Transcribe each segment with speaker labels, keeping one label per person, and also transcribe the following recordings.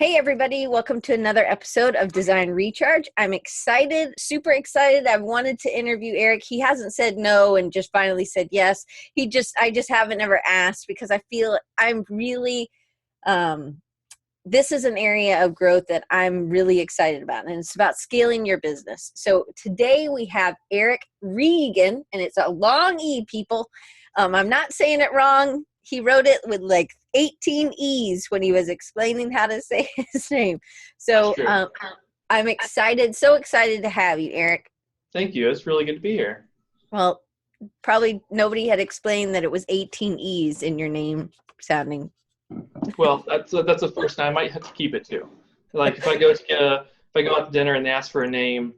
Speaker 1: Hey everybody, welcome to another episode of Design Recharge. I'm excited, super excited. I've wanted to interview Erik. He hasn't said no and just finally said yes. I just haven't ever asked because I feel I'm really, this is an area of growth that I'm really excited about, and it's about scaling your business. So today we have Erik Reagan, and it's a long E, people. I'm not saying it wrong. He wrote it with like 18 E's when he was explaining how to say his name. So I'm excited, so excited to have you, Erik.
Speaker 2: Thank you. It's really good to be here.
Speaker 1: Well, probably nobody had explained that it was 18 E's in your name sounding.
Speaker 2: Well, that's the first time. I might have to keep it too. Like if I go out to dinner and they ask for a name,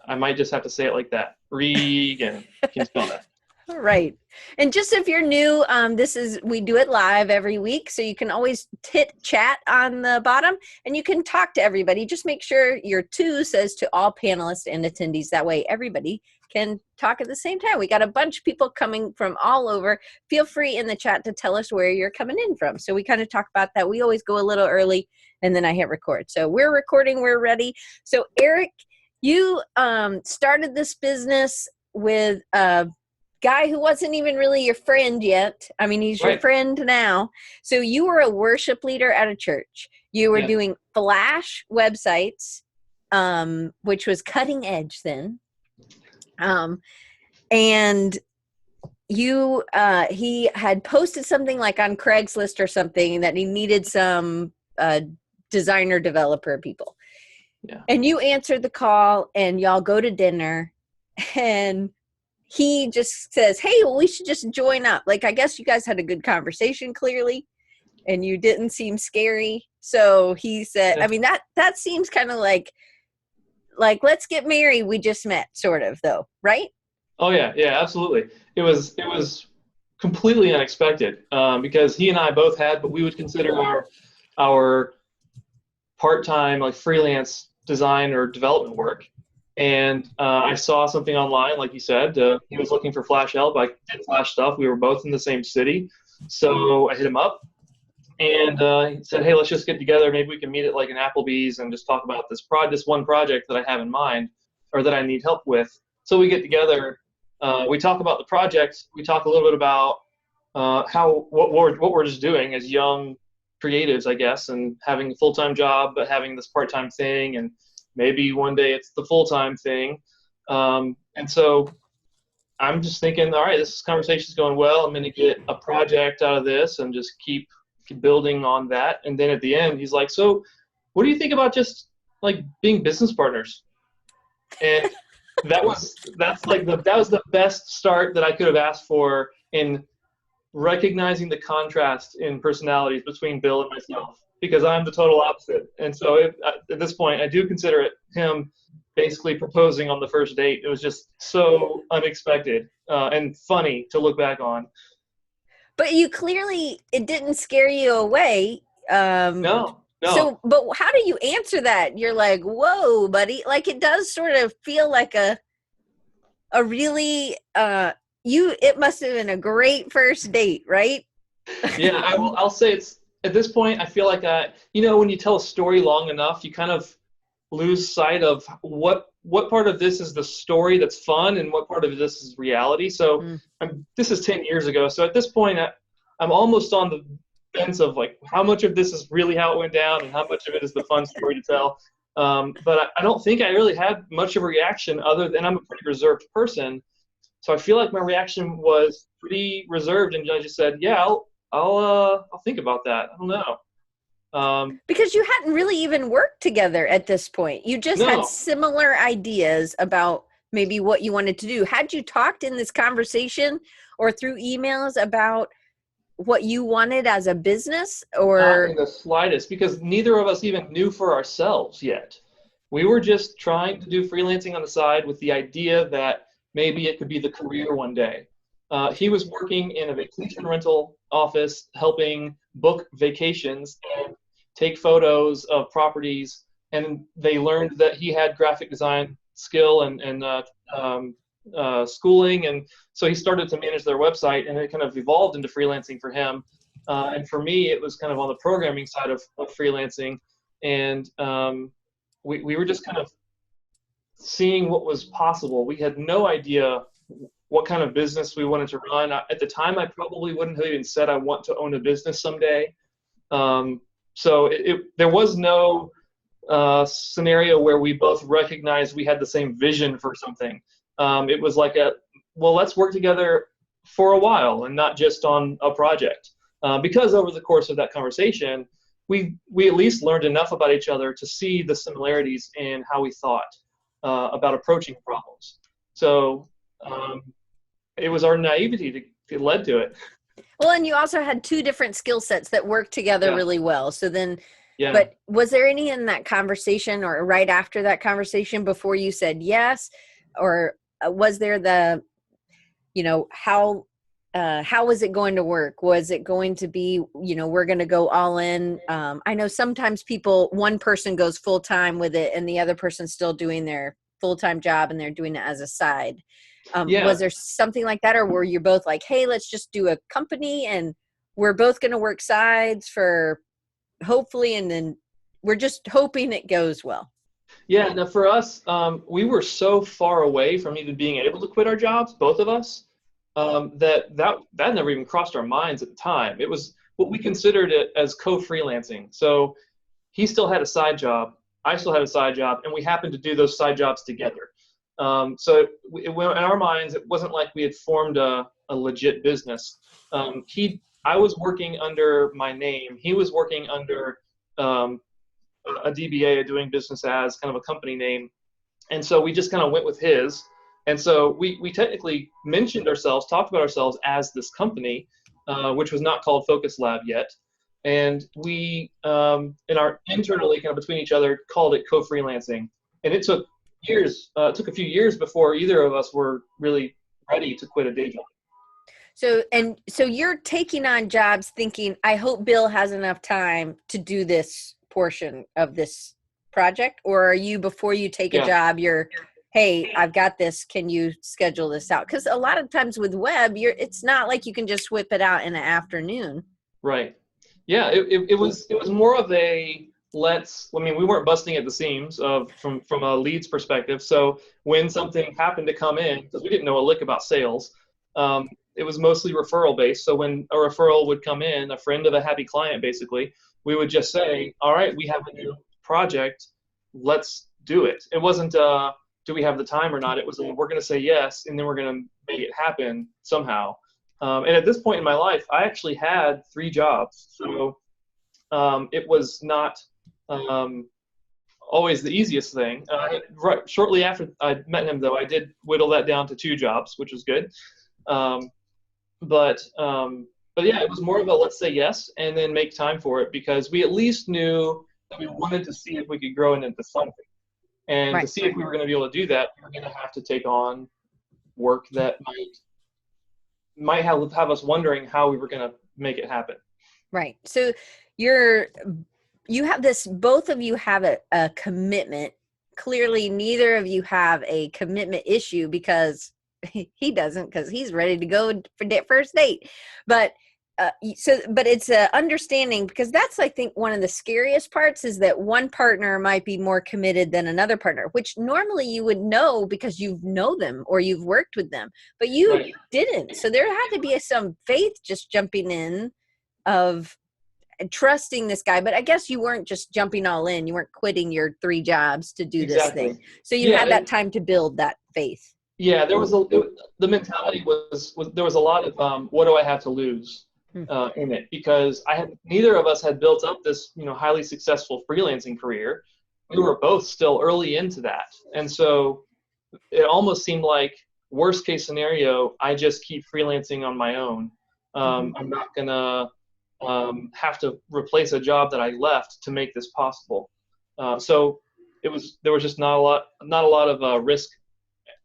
Speaker 2: I might just have to say it like that. Reagan. Can you spell that?
Speaker 1: Right. And just if you're new, we do it live every week. So you can always hit chat on the bottom and you can talk to everybody. Just make sure your to says to all panelists and attendees. That way everybody can talk at the same time. We got a bunch of people coming from all over. Feel free in the chat to tell us where you're coming in from. So we kind of talk about that. We always go a little early and then I hit record. So we're recording, we're ready. So Erik, you started this business with guy who wasn't even really your friend yet. I mean, he's your friend now. So you were a worship leader at a church. You were doing Flash websites, which was cutting edge then. And you, he had posted something like on Craigslist or something that he needed some designer developer people. Yeah. And you answered the call and y'all go to dinner and he just says, hey, well, we should just join up. Like, I guess you guys had a good conversation clearly and you didn't seem scary. So he said, I mean, that seems kind of like, let's get married. We just met sort of though. Right.
Speaker 2: Oh yeah. Yeah, absolutely. It was completely unexpected because he and I both had what we would consider our part-time, like freelance design or development work. And I saw something online, like you said, he was looking for Flash help. I did Flash stuff. We were both in the same city. So I hit him up and he said, hey, let's just get together. Maybe we can meet at like an Applebee's and just talk about this one project that I have in mind or that I need help with. So we get together. We talk about the project. We talk a little bit about what we're just doing as young creatives, I guess, and having a full-time job, but having this part-time thing, and maybe one day it's the full-time thing. And so I'm just thinking, all right, this conversation's going well. I'm going to get a project out of this and just keep building on that. And then at the end, he's like, so what do you think about just like being business partners? And that was the best start that I could have asked for in recognizing the contrast in personalities between Bill and myself, because I'm the total opposite. And so at this point, I do consider it him basically proposing on the first date. It was just so unexpected and funny to look back on.
Speaker 1: But you clearly, it didn't scare you away.
Speaker 2: No.
Speaker 1: So, but how do you answer that? You're like, whoa, buddy. Like it does sort of feel like a really, it must have been a great first date, right?
Speaker 2: Yeah, I'll say it's, at this point, I feel like, when you tell a story long enough, you kind of lose sight of what part of this is the story that's fun and what part of this is reality. So this is 10 years ago. So at this point, I'm almost on the fence of like how much of this is really how it went down and how much of it is the fun story to tell. But I don't think I really had much of a reaction other than I'm a pretty reserved person. So I feel like my reaction was pretty reserved, and I just said, yeah, I'll think about that. I don't know.
Speaker 1: Because you hadn't really even worked together at this point. You just had similar ideas about maybe what you wanted to do. Had you talked in this conversation or through emails about what you wanted as a business? Or
Speaker 2: not in the slightest, because neither of us even knew for ourselves yet. We were just trying to do freelancing on the side with the idea that maybe it could be the career one day. He was working in a vacation rental office, helping book vacations and take photos of properties. And they learned that he had graphic design skill and schooling. And so he started to manage their website, and it kind of evolved into freelancing for him. And for me, it was kind of on the programming side of freelancing. And we were just kind of seeing what was possible. We had no idea what kind of business we wanted to run. At the time, I probably wouldn't have even said I want to own a business someday. So there was no scenario where we both recognized we had the same vision for something. It was like well, let's work together for a while and not just on a project. Because over the course of that conversation, we at least learned enough about each other to see the similarities in how we thought about approaching problems. So it was our naivety that led to it.
Speaker 1: Well, and you also had two different skill sets that worked together really well. So then, but was there any in that conversation or right after that conversation before you said yes? Or was there how was it going to work? Was it going to be, we're going to go all in? I know sometimes one person goes full time with it and the other person's still doing their full-time job and they're doing it as a side. Was there something like that, or were you both like, hey, let's just do a company and we're both going to work sides for hopefully, and then we're just hoping it goes well?
Speaker 2: Yeah, now for us, we were so far away from even being able to quit our jobs, both of us, that never even crossed our minds at the time. It was what we considered it as co-freelancing. So he still had a side job, I still had a side job, and we happened to do those side jobs together. So in our minds, it wasn't like we had formed a legit business. I was working under my name. He was working under a DBA, a doing business as, kind of a company name. And so we just kind of went with his. And so we technically talked about ourselves as this company, which was not called FocusLab yet. And we, internally, kind of between each other, called it co-freelancing. And it took a few years before either of us were really ready to quit a day job.
Speaker 1: So you're taking on jobs thinking, I hope Bill has enough time to do this portion of this project? Or are you, before you take a job, hey, I've got this, can you schedule this out? Because a lot of times with web, it's not like you can just whip it out in an afternoon.
Speaker 2: Right. Yeah, it was more of a we weren't busting at the seams from a leads perspective. So when something happened to come in, because we didn't know a lick about sales, it was mostly referral based. So when a referral would come in, a friend of a happy client, basically, we would just say, all right, we have a new project, let's do it. It wasn't, do we have the time or not? It was, we're going to say yes, and then we're going to make it happen somehow. And at this point in my life, I actually had 3 jobs. So it was not always the easiest thing. Shortly after I met him, though, I did whittle that down to 2 jobs, which was good. But yeah, it was more of a let's say yes and then make time for it, because we at least knew that we wanted to see if we could grow it into something. And to see if we were going to be able to do that, we were going to have to take on work that might have us wondering how we were going to make it happen. Right.
Speaker 1: So you have this, both of you have a commitment. Clearly, neither of you have a commitment issue, because he doesn't, because he's ready to go for that first date. But but it's understanding, because that's, I think, one of the scariest parts is that one partner might be more committed than another partner, which normally you would know because you know them or you've worked with them, but you didn't. So there had to be some faith just jumping in of trusting this guy. But I guess you weren't just jumping all in. You weren't quitting your 3 jobs to do this thing. So you had that time to build that faith.
Speaker 2: Yeah, the mentality was there was a lot of what do I have to lose in it, because neither of us had built up this highly successful freelancing career. We were both still early into that, and so it almost seemed like worst case scenario, I just keep freelancing on my own. I'm not gonna have to replace a job that I left to make this possible. So there was just not a lot of risk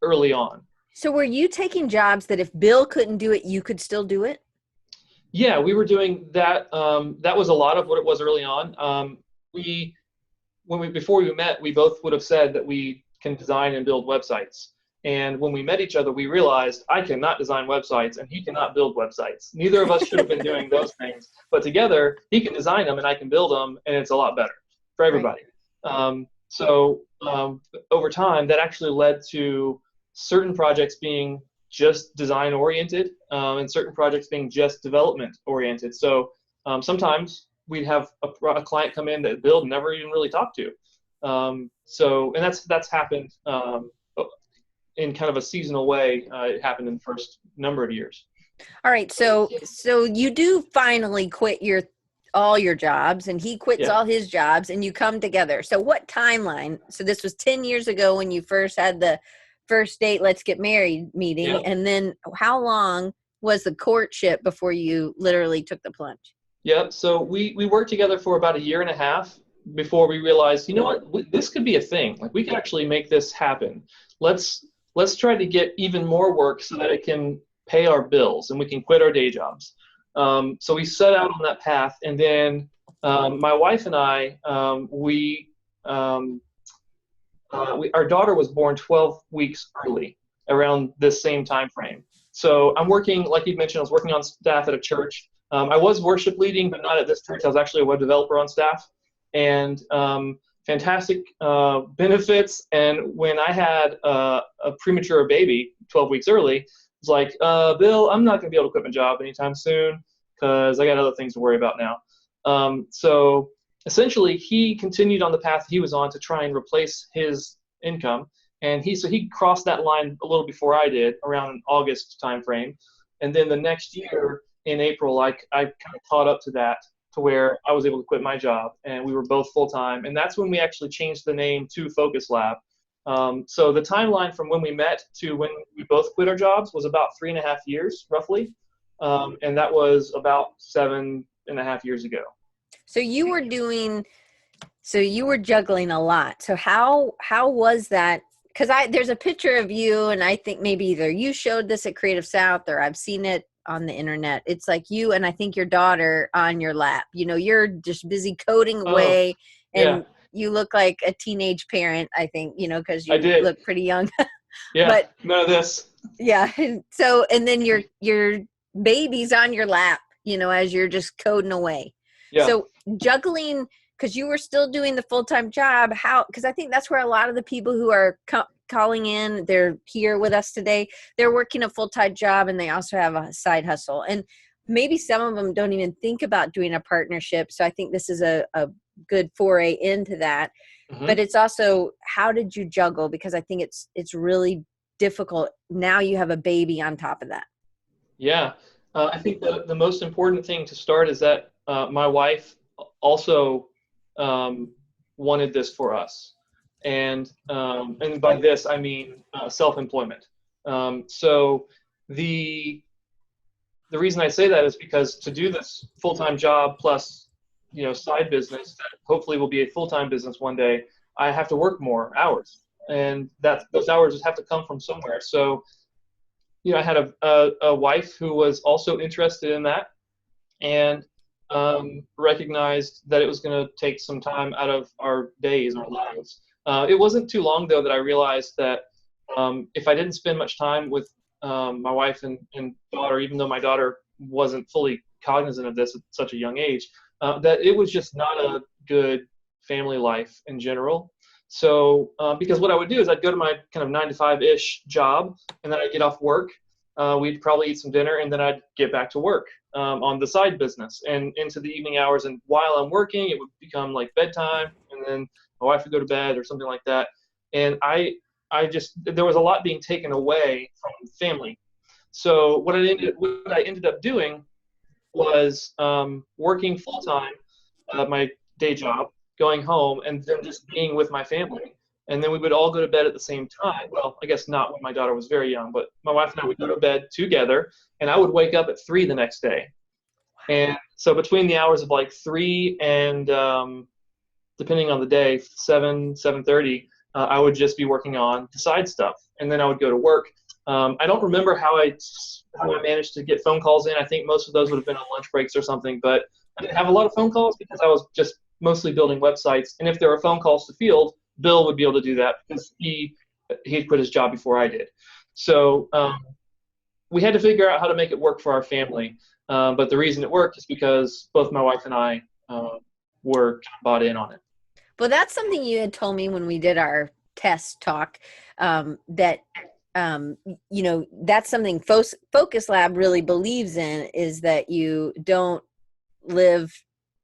Speaker 2: early on.
Speaker 1: So were you taking jobs that if Bill couldn't do it, you could still do it?
Speaker 2: Yeah, we were doing that. That was a lot of what it was early on. Before we met, we both would have said that we can design and build websites. And when we met each other, we realized I cannot design websites and he cannot build websites. Neither of us should have been doing those things. But together, he can design them and I can build them, and it's a lot better for everybody. Right. Over time, that actually led to certain projects being just design oriented and certain projects being just development oriented. So sometimes we'd have a client come in that Bill never even really talked to. And that's happened in kind of a seasonal way. It happened in the first number of years.
Speaker 1: All right. So you do finally quit all your jobs, and he quits all his jobs, and you come together. So what timeline? So this was 10 years ago when you first had the first date, let's get married meeting. Yeah. And then how long was the courtship before you literally took the plunge?
Speaker 2: Yeah. So we worked together for about 1.5 years before we realized, you know what, this could be a thing. Like, we can actually make this happen. Let's try to get even more work so that it can pay our bills and we can quit our day jobs. So we set out on that path, and then my wife and I, our daughter was born 12 weeks early around this same time frame. So I'm working, like you mentioned, I was working on staff at a church. I was worship leading, but not at this church. I was actually a web developer on staff, and fantastic benefits. And when I had a premature baby 12 weeks early, it's like, Bill, I'm not going to be able to quit my job anytime soon because I got other things to worry about now. So essentially, he continued on the path he was on to try and replace his income. And he crossed that line a little before I did, around an August timeframe. And then the next year in April, I kind of caught up to that, to where I was able to quit my job, and we were both full-time. And that's when we actually changed the name to FocusLab. So the timeline from when we met to when we both quit our jobs was about 3.5 years, roughly. And that was about 7.5 years ago.
Speaker 1: So you were juggling a lot. So how was that? Because there's a picture of you, and I think maybe either you showed this at Creative South or I've seen it on the internet. It's like you and I think your daughter on your lap. You know, you're just busy coding away, and you look like a teenage parent, I think, you know, because you look pretty young.
Speaker 2: Yeah,
Speaker 1: but
Speaker 2: none of this.
Speaker 1: Yeah. So, and then your baby's on your lap, you know, as you're just coding away. Yeah. So juggling, because you were still doing the full-time job, because I think that's where a lot of the people who are calling in, they're here with us today, they're working a full-time job and they also have a side hustle. And maybe some of them don't even think about doing a partnership. So I think this is a good foray into that. Mm-hmm. But it's also, how did you juggle? Because I think it's really difficult. Now you have a baby on top of that.
Speaker 2: Yeah. I think the most important thing to start is that my wife also wanted this for us. And by this, I mean self-employment. So the reason I say that is because to do this full-time job plus, you know, side business that hopefully will be a full-time business one day, I have to work more hours, and those hours just have to come from somewhere. So, you know, I had a wife who was also interested in that, and recognized that it was going to take some time out of our days, our lives. It wasn't too long, though, that I realized that if I didn't spend much time with my wife and daughter, even though my daughter wasn't fully cognizant of this at such a young age, that it was just not a good family life in general. So because what I would do is I'd go to my kind of 9 to 5-ish job, and then I'd get off work. We'd probably eat some dinner, and then I'd get back to work on the side business and into the evening hours. And while I'm working, it would become like bedtime, and then my wife would go to bed or something like that. And there was a lot being taken away from family. So what I ended up doing was working full time, my day job, going home, and then just being with my family. And then we would all go to bed at the same time. Well, I guess not when my daughter was very young, but my wife and I would go to bed together, and I would wake up at 3 the next day. And so between the hours of like 3 and depending on the day, 7:30, I would just be working on the side stuff, and then I would go to work. I don't remember how I managed to get phone calls in. I think most of those would have been on lunch breaks or something, but I didn't have a lot of phone calls because I was just mostly building websites. And if there were phone calls to field, Bill would be able to do that because he he quit his job before I did. So we had to figure out how to make it work for our family. But the reason it worked is because both my wife and I were kind of bought in on it.
Speaker 1: Well, that's something you had told me when we did our test talk, that that's something FocusLab really believes in, is that you don't live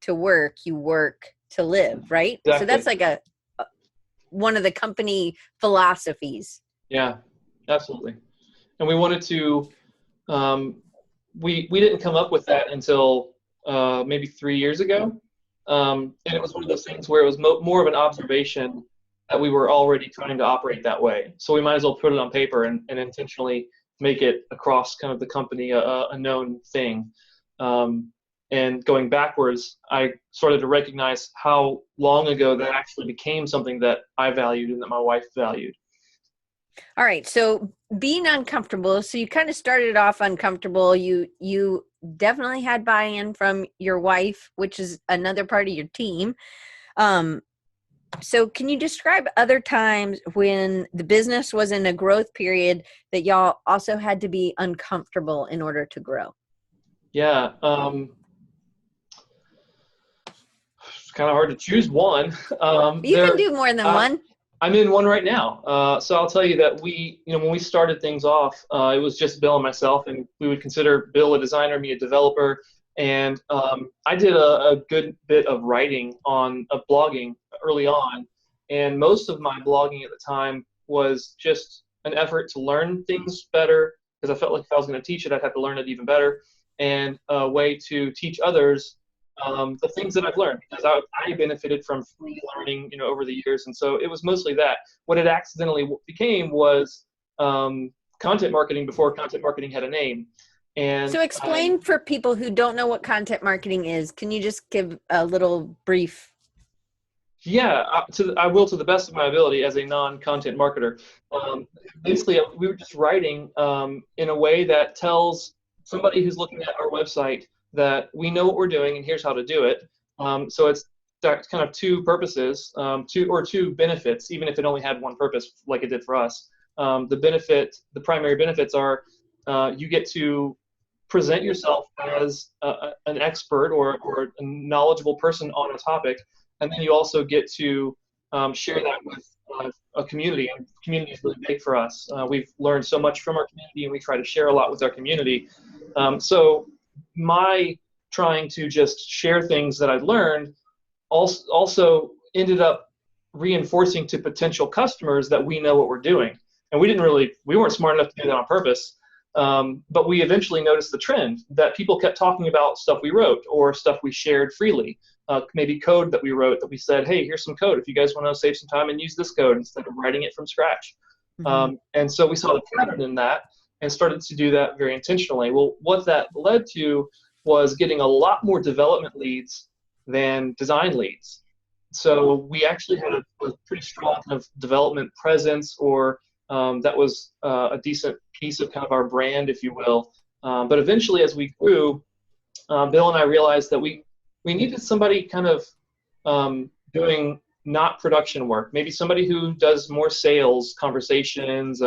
Speaker 1: to work, you work to live, right?
Speaker 2: Exactly.
Speaker 1: So that's like one of the company philosophies.
Speaker 2: Yeah, absolutely. And we wanted to, we didn't come up with that until maybe 3 years ago. And it was one of those things where it was more of an observation that we were already trying to operate that way. So we might as well put it on paper and intentionally make it across kind of the company a known thing. And going backwards, I started to recognize how long ago that actually became something that I valued and that my wife valued.
Speaker 1: All right. So being uncomfortable. So you kind of started off uncomfortable. You definitely had buy-in from your wife, which is another part of your team. So can you describe other times when the business was in a growth period that y'all also had to be uncomfortable in order to grow?
Speaker 2: Yeah. It's kind of hard to choose one.
Speaker 1: You can do more than one.
Speaker 2: I'm in one right now. So I'll tell you that when we started things off, it was just Bill and myself, and we would consider Bill a designer, me a developer. And I did a good bit of writing of blogging early on. And most of my blogging at the time was just an effort to learn things better, because I felt like if I was going to teach it, I'd have to learn it even better. And a way to teach others the things that I've learned, because I benefited from free learning, over the years. And so it was mostly that. What it accidentally became was content marketing before content marketing had a name. And
Speaker 1: so explain for people who don't know what content marketing is. Can you just give a little brief?
Speaker 2: Yeah, I will, to the best of my ability as a non-content marketer. Basically, we were just writing in a way that tells somebody who's looking at our website that we know what we're doing and here's how to do it. So it's kind of two purposes, two benefits, even if it only had one purpose like it did for us. The primary benefits are you get to present yourself as an expert or a knowledgeable person on a topic, and then you also get to share that with a community. And the community is really big for us. We've learned so much from our community, and we try to share a lot with our community. So my trying to just share things that I learned also ended up reinforcing to potential customers that we know what we're doing. And we weren't smart enough to do that on purpose. But we eventually noticed the trend that people kept talking about stuff we wrote or stuff we shared freely. Maybe code that we wrote that we said, hey, here's some code if you guys want to save some time and use this code instead of writing it from scratch. Mm-hmm. And so we saw the pattern in that and started to do that very intentionally. Well, what that led to was getting a lot more development leads than design leads. So we actually had a pretty strong kind of development presence, or that was a decent piece of kind of our brand, if you will. But eventually, as we grew, Bill and I realized that we needed somebody kind of doing not production work, maybe somebody who does more sales conversations,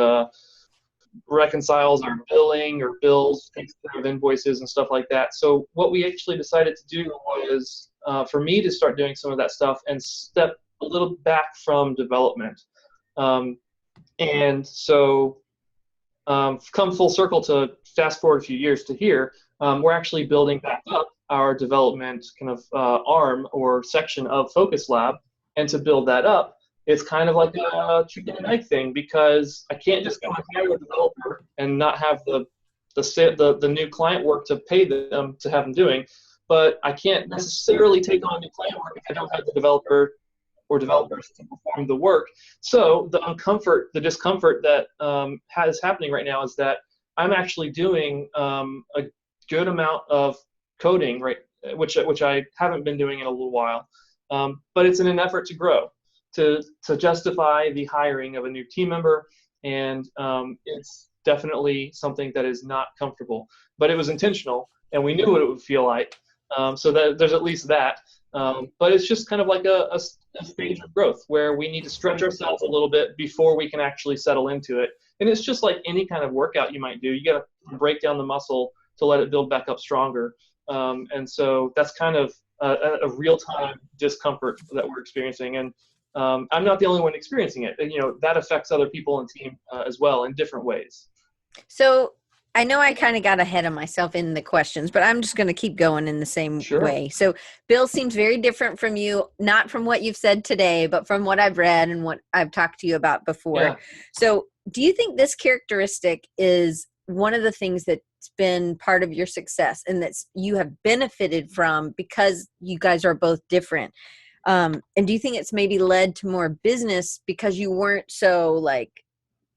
Speaker 2: reconciles our billing or bills, takes care of invoices and stuff like that. So what we actually decided to do was for me to start doing some of that stuff and step a little back from development. And so come full circle to fast forward a few years to here, we're actually building back up our development kind of arm or section of FocusLab. And to build that up, it's kind of like a chicken and egg thing, because I can't just go and hire a developer and not have the new client work to pay them to have them doing. But I can't necessarily take on new client work if I don't have the developer or developers to perform the work. So the discomfort that is happening right now is that I'm actually doing a good amount of coding, right, which I haven't been doing in a little while. But it's in an effort to grow, to justify the hiring of a new team member, and it's definitely something that is not comfortable. But it was intentional, and we knew what it would feel like. So that there's at least that. But it's just kind of like a stage of growth where we need to stretch ourselves a little bit before we can actually settle into it. And it's just like any kind of workout you might do. You got to break down the muscle to let it build back up stronger. And so that's kind of a real-time discomfort that we're experiencing. And I'm not the only one experiencing it. And, that affects other people in the team as well in different ways.
Speaker 1: So I know I kind of got ahead of myself in the questions, but I'm just going to keep going in the same way. So Bill seems very different from you, not from what you've said today, but from what I've read and what I've talked to you about before. Yeah. So do you think this characteristic is one of the things that's been part of your success and that you have benefited from because you guys are both different? And do you think it's maybe led to more business because you weren't so like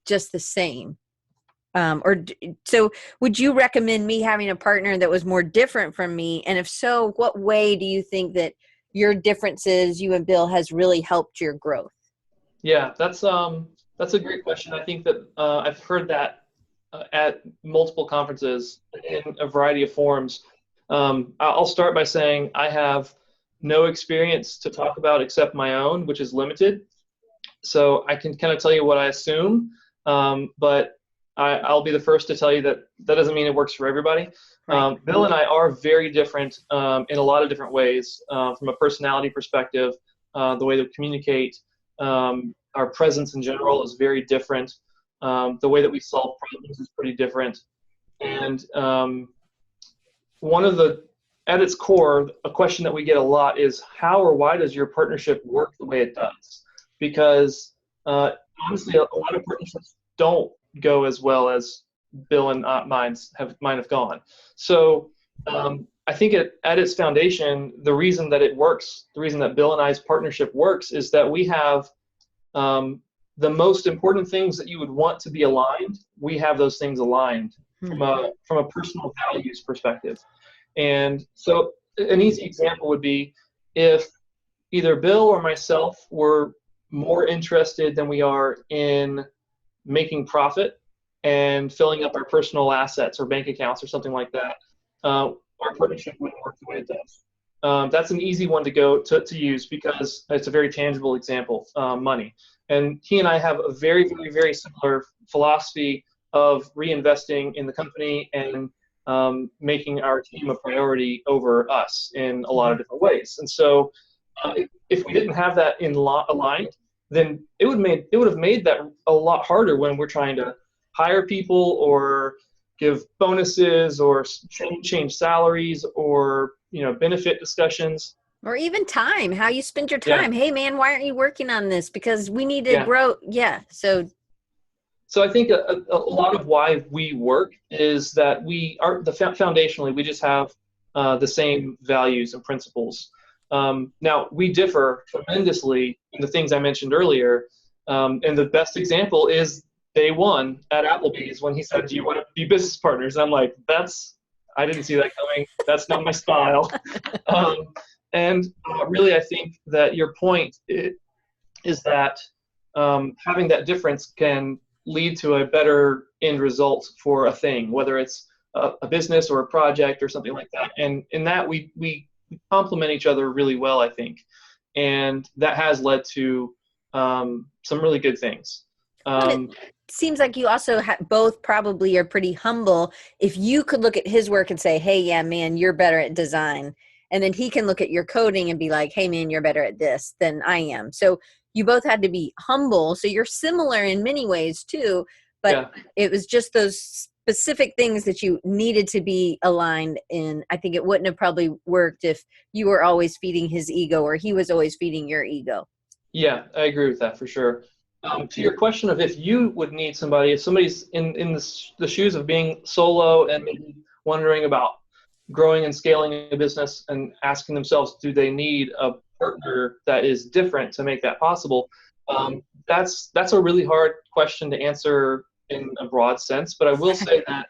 Speaker 1: just the same? So would you recommend me having a partner that was more different from me? And if so, what way do you think that your differences, you and Bill, has really helped your growth?
Speaker 2: Yeah, that's a great question. I think that I've heard that at multiple conferences in a variety of forms. I'll start by saying I have no experience to talk about except my own, which is limited. So I can kind of tell you what I assume, but I'll be the first to tell you that doesn't mean it works for everybody. Right. Bill and I are very different in a lot of different ways, from a personality perspective, the way that we communicate, our presence in general is very different. The way that we solve problems is pretty different. And at its core, a question that we get a lot is how or why does your partnership work the way it does? Because honestly, a lot of partnerships don't go as well as Bill and mine have gone. So I think at its foundation, the reason that it works, the reason that Bill and I's partnership works is that we have the most important things that you would want to be aligned. We have those things aligned from a personal values perspective. And so an easy example would be if either Bill or myself were more interested than we are in making profit and filling up our personal assets or bank accounts or something like that, our partnership wouldn't work the way it does. That's an easy one to use because it's a very tangible example, money. And he and I have a very, very, very similar philosophy of reinvesting in the company and making our team a priority over us in a lot of different ways. And so if we didn't have that aligned, then it would have made that a lot harder when we're trying to hire people or give bonuses or change salaries or benefit discussions.
Speaker 1: Or even time, how you spend your time. Yeah. Hey, man, why aren't you working on this? Because we need to grow. Yeah. So
Speaker 2: I think a lot of why we work is that foundationally, we just have the same values and principles. Now, we differ tremendously in the things I mentioned earlier. And the best example is day one at Applebee's when he said, "Do you want to be business partners?" And I'm like, I didn't see that coming. That's not my style. And really, I think that your point is that having that difference can lead to a better end result for a thing, whether it's a business or a project or something like that. And in that, we complement each other really well, I think. And that has led to some really good things.
Speaker 1: It seems like you also both probably are pretty humble. If you could look at his work and say, "Hey, yeah, man, you're better at design." And then he can look at your coding and be like, "Hey, man, you're better at this than I am." So you both had to be humble. So you're similar in many ways too, but it was just those specific things that you needed to be aligned in. I think it wouldn't have probably worked if you were always feeding his ego or he was always feeding your ego.
Speaker 2: Yeah, I agree with that for sure. To your question of if you would need somebody, if somebody's in the shoes of being solo and maybe wondering about growing and scaling a business and asking themselves, do they need a partner that is different to make that possible? That's a really hard question to answer in a broad sense, but I will say that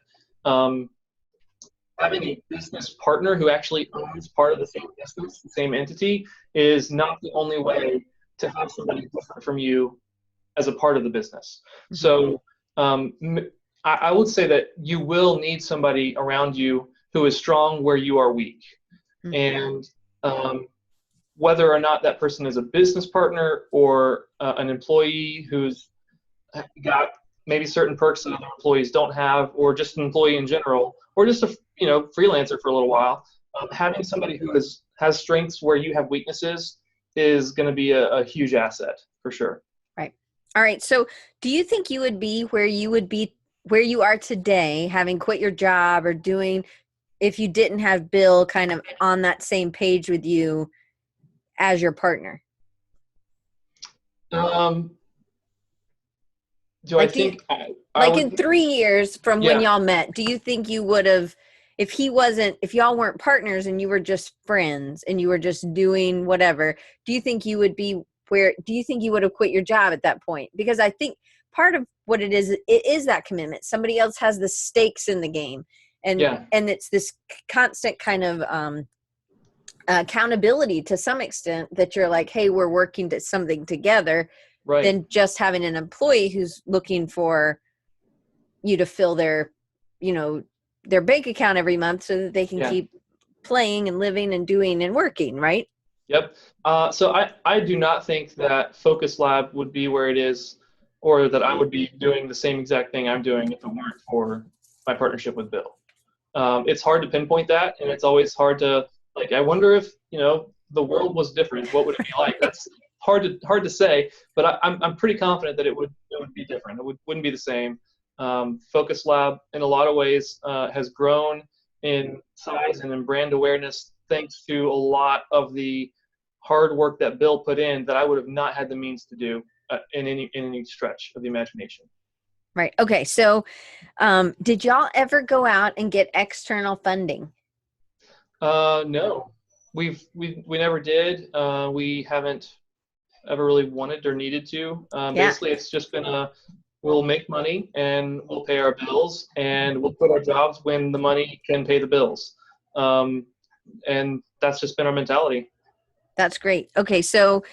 Speaker 2: having a business partner who actually owns part of the same business, the same entity, is not the only way to have somebody different from you as a part of the business. Mm-hmm. So I would say that you will need somebody around you who is strong where you are weak. Mm-hmm. And whether or not that person is a business partner or an employee who's got maybe certain perks that other employees don't have, or just an employee in general, or just a freelancer for a little while. Having somebody who has strengths where you have weaknesses is going to be a huge asset for sure.
Speaker 1: Right. All right. So do you think you would be where you are today, having quit your job or doing, if you didn't have Bill kind of on that same page with you as your partner? In 3 years from when y'all met, do you think you would have, if y'all weren't partners and you were just friends and you were just doing whatever, do you think you would have quit your job at that point? Because I think part of what it is that commitment. Somebody else has the stakes in the game, and it's this constant kind of accountability to some extent that you're like, hey, we're working to something together.
Speaker 2: Right.
Speaker 1: Than just having an employee who's looking for you to fill their bank account every month so that they can keep playing and living and doing and working, right?
Speaker 2: Yep. So I do not think that FocusLab would be where it is, or that I would be doing the same exact thing I'm doing if it weren't for my partnership with Bill. It's hard to pinpoint that, and it's always hard to, like, I wonder if, the world was different, what would it be like? That's hard to say, but I'm pretty confident that it would be different. It wouldn't be the same. FocusLab in a lot of ways has grown in size and in brand awareness thanks to a lot of the hard work that Bill put in that I would have not had the means to do in any stretch of the imagination.
Speaker 1: Right. Okay. So did y'all ever go out and get external funding?
Speaker 2: No, we never did. We haven't ever really wanted or needed to. Basically, it's just been we'll make money and we'll pay our bills and we'll quit our jobs when the money can pay the bills. And that's just been our mentality.
Speaker 1: That's great. Okay. So,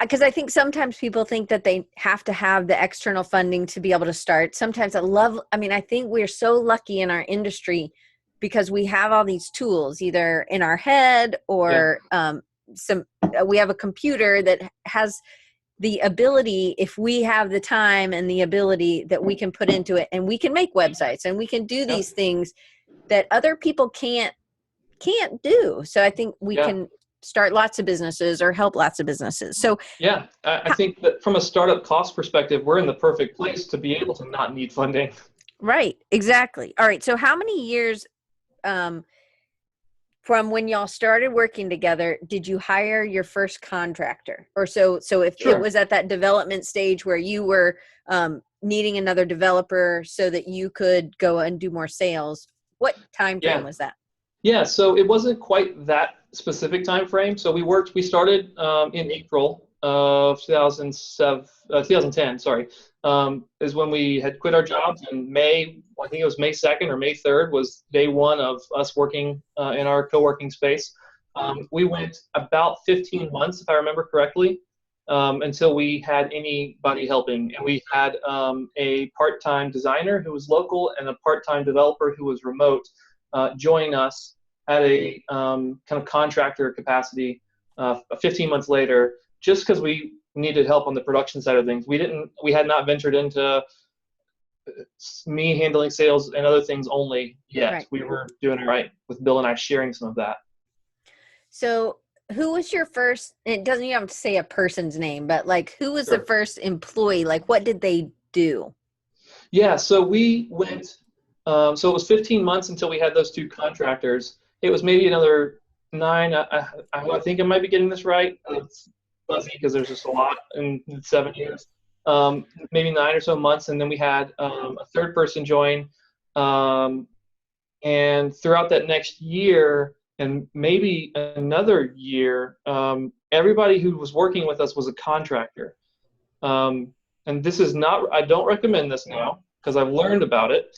Speaker 1: because I think sometimes people think that they have to have the external funding to be able to start. Sometimes I think we're so lucky in our industry because we have all these tools either in our head or we have a computer that has the ability, if we have the time and the ability that we can put into it, and we can make websites and we can do these things that other people can't do. So I think we can start lots of businesses or help lots of businesses. So
Speaker 2: I think that from a startup cost perspective, we're in the perfect place to be able to not need funding. Right.
Speaker 1: Exactly. All right. So how many years from when y'all started working together did you hire your first contractor? Or so if it was at that development stage where you were needing another developer so that you could go and do more sales, what time frame was that?
Speaker 2: Yeah, so it wasn't quite that specific time frame. So we started in April of 2010, is when we had quit our jobs. In May, I think it was May 2nd or May 3rd was day one of us working in our co-working space. We went about 15 months, if I remember correctly, until we had anybody helping. And we had a part-time designer who was local and a part-time developer who was remote join us at a kind of contractor capacity 15 months later, just because we needed help on the production side of things. We had not ventured into me handling sales and other things only yet. Right. We were doing it right with Bill and I sharing some of that.
Speaker 1: So who was your first, it doesn't even have to say a person's name, but like who was the first employee? Like what did they do?
Speaker 2: Yeah, so we went, so it was 15 months until we had those two contractors. It was maybe another 9, I think I might be getting this right. It's fuzzy because there's just a lot in 7 years. Maybe 9 or so months, and then we had a third person join. And throughout that next year, and maybe another year, everybody who was working with us was a contractor. And this is not, I don't recommend this now because I've learned about it.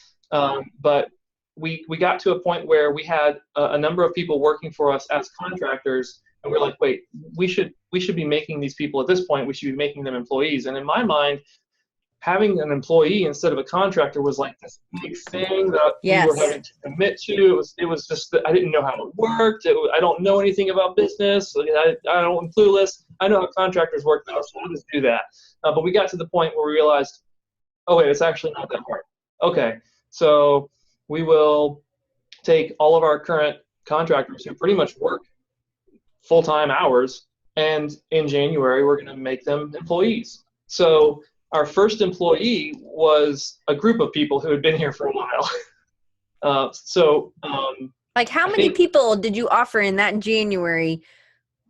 Speaker 2: But we got to a point where we had a number of people working for us as contractors, and we're like, wait, we should be making these people at this point, we should be making them employees. And in my mind, having an employee instead of a contractor was like this big thing that we were
Speaker 1: Yes.
Speaker 2: having to commit to. It was just that I didn't know how it worked. I don't know anything about business. I'm clueless. I know how contractors work now, so I'll just do that. But we got to the point where we realized, oh wait, it's actually not that hard. Okay, so we will take all of our current contractors who pretty much work full-time hours, and in January we're going to make them employees. So our first employee was a group of people who had been here for a while.
Speaker 1: Like how
Speaker 2: I
Speaker 1: many
Speaker 2: think,
Speaker 1: people did you offer in that January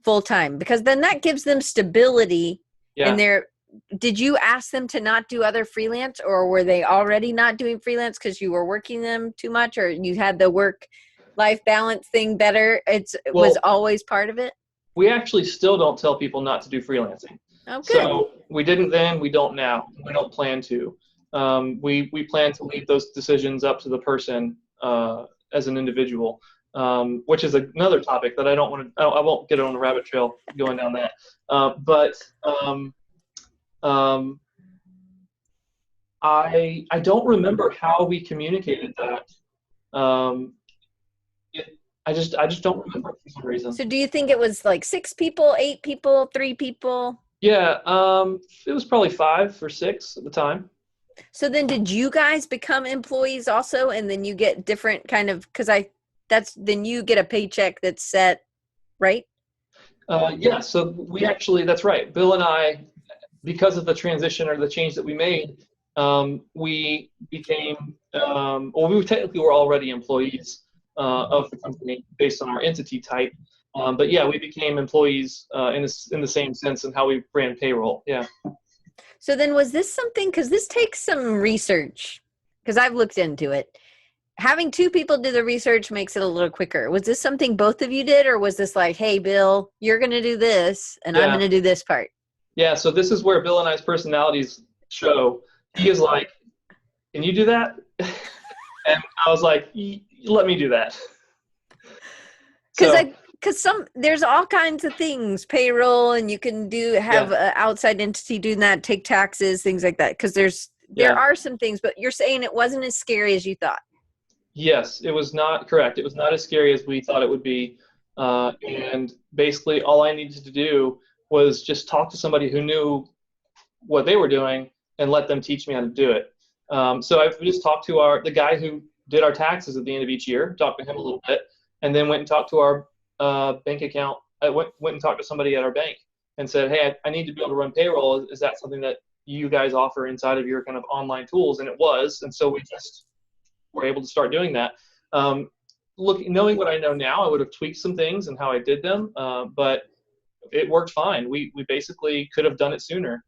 Speaker 1: full time? Because then that gives them stability. And
Speaker 2: yeah.
Speaker 1: did you ask them to not do other freelance, or were they already not doing freelance because you were working them too much, or you had the work life balance thing better? It was
Speaker 2: Well,
Speaker 1: always part of it.
Speaker 2: we actually still don't tell people not to do freelancing.
Speaker 1: Oh, good.
Speaker 2: So we didn't then, we don't now. We don't plan to. We plan to leave those decisions up to the person as an individual, which is another topic that I don't want to. I won't get on a rabbit trail going down that. But I don't remember how we communicated that. I just don't remember for some reason.
Speaker 1: So do you think it was like 6 people, 8 people, 3 people?
Speaker 2: Yeah, it was probably 5 or 6 at the time.
Speaker 1: So then did you guys become employees also, and then you get different kind of, then you get a paycheck that's set, right?
Speaker 2: Yeah, so we actually, that's right. Bill and I, because of the transition or the change that we made, we became, well, we technically were already employees of the company based on our entity type. But yeah, we became employees in the same sense in how we ran payroll. Yeah.
Speaker 1: So then was this something, because this takes some research, because I've looked into it. Having 2 people do the research makes it a little quicker. Was this something both of you did, or was this like, hey, Bill, you're going to do this, and I'm
Speaker 2: Yeah.
Speaker 1: going to do this part?
Speaker 2: Yeah. So this is where Bill and I's personalities show. He is like, can you do that? And I was like, let me do that.
Speaker 1: Because there's all kinds of things, payroll, and you can have
Speaker 2: Yeah.
Speaker 1: an outside entity doing that, take taxes, things like that. Because there
Speaker 2: Yeah.
Speaker 1: are some things, but you're saying it wasn't as scary as you thought.
Speaker 2: Yes, it was not correct. It was not as scary as we thought it would be. And basically, all I needed to do was just talk to somebody who knew what they were doing and let them teach me how to do it. So I just talked to the guy who did our taxes at the end of each year, talked to him a little bit, and then went and talked to our bank account. I went and talked to somebody at our bank and said, hey, I need to be able to run payroll. Is that something that you guys offer inside of your kind of online tools? And it was. And so we just were able to start doing that. Knowing what I know now, I would have tweaked some things and how I did them, but it worked fine. We basically could have done it sooner.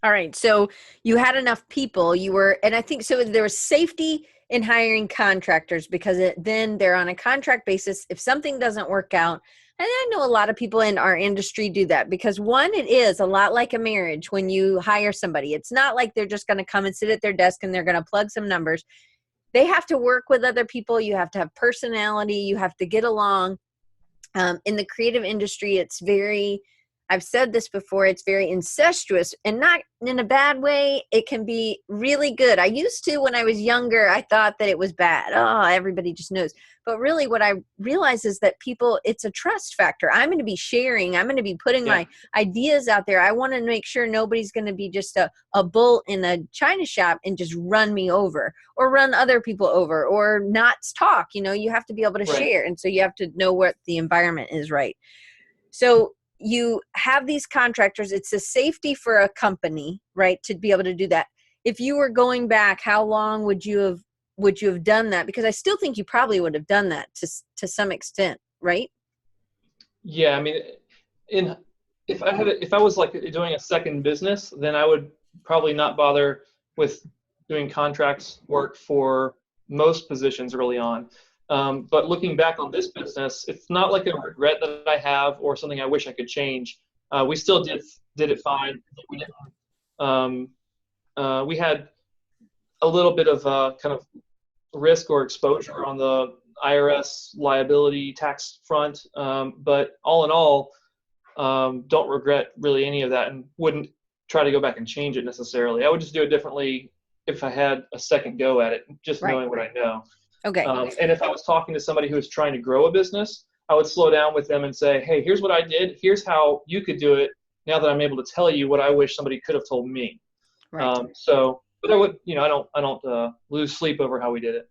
Speaker 1: All right. So you had enough people. And I think so. There was safety in hiring contractors because then they're on a contract basis. If something doesn't work out, and I know a lot of people in our industry do that because one, it is a lot like a marriage when you hire somebody. It's not like they're just going to come and sit at their desk and they're going to plug some numbers. They have to work with other people. You have to have personality. You have to get along. In the creative industry, I've said this before, it's very incestuous and not in a bad way. It can be really good. I used to, when I was younger, I thought that it was bad. Oh, everybody just knows. But really what I realize is that it's a trust factor. I'm going to be sharing. I'm going to be putting
Speaker 2: Yeah.
Speaker 1: my ideas out there. I want to make sure nobody's going to be just a bull in a china shop and just run me over or run other people over or not talk. You have to be able to
Speaker 2: Right.
Speaker 1: share. And so you have to know what the environment is, right? So you have these contractors. It's a safety for a company, right, to be able to do that. If you were going back, how long would you have done that? Because I still think you probably would have done that to some extent, right?
Speaker 2: Yeah. I mean, if I was like doing a second business, then I would probably not bother with doing contracts work for most positions early on. But looking back on this business, it's not like a regret that I have or something I wish I could change. We still did it fine. We didn't. We had a little bit of kind of risk or exposure on the IRS liability tax front, but all in all, don't regret really any of that, and wouldn't try to go back and change it necessarily. I would just do it differently if I had a second go at it, just knowing what I know.
Speaker 1: Okay.
Speaker 2: And if I was talking to somebody who was trying to grow a business, I would slow down with them and say, hey, here's what I did. Here's how you could do it. Now that I'm able to tell you what I wish somebody could have told me.
Speaker 1: Right.
Speaker 2: But I would, I don't lose sleep over how we did it.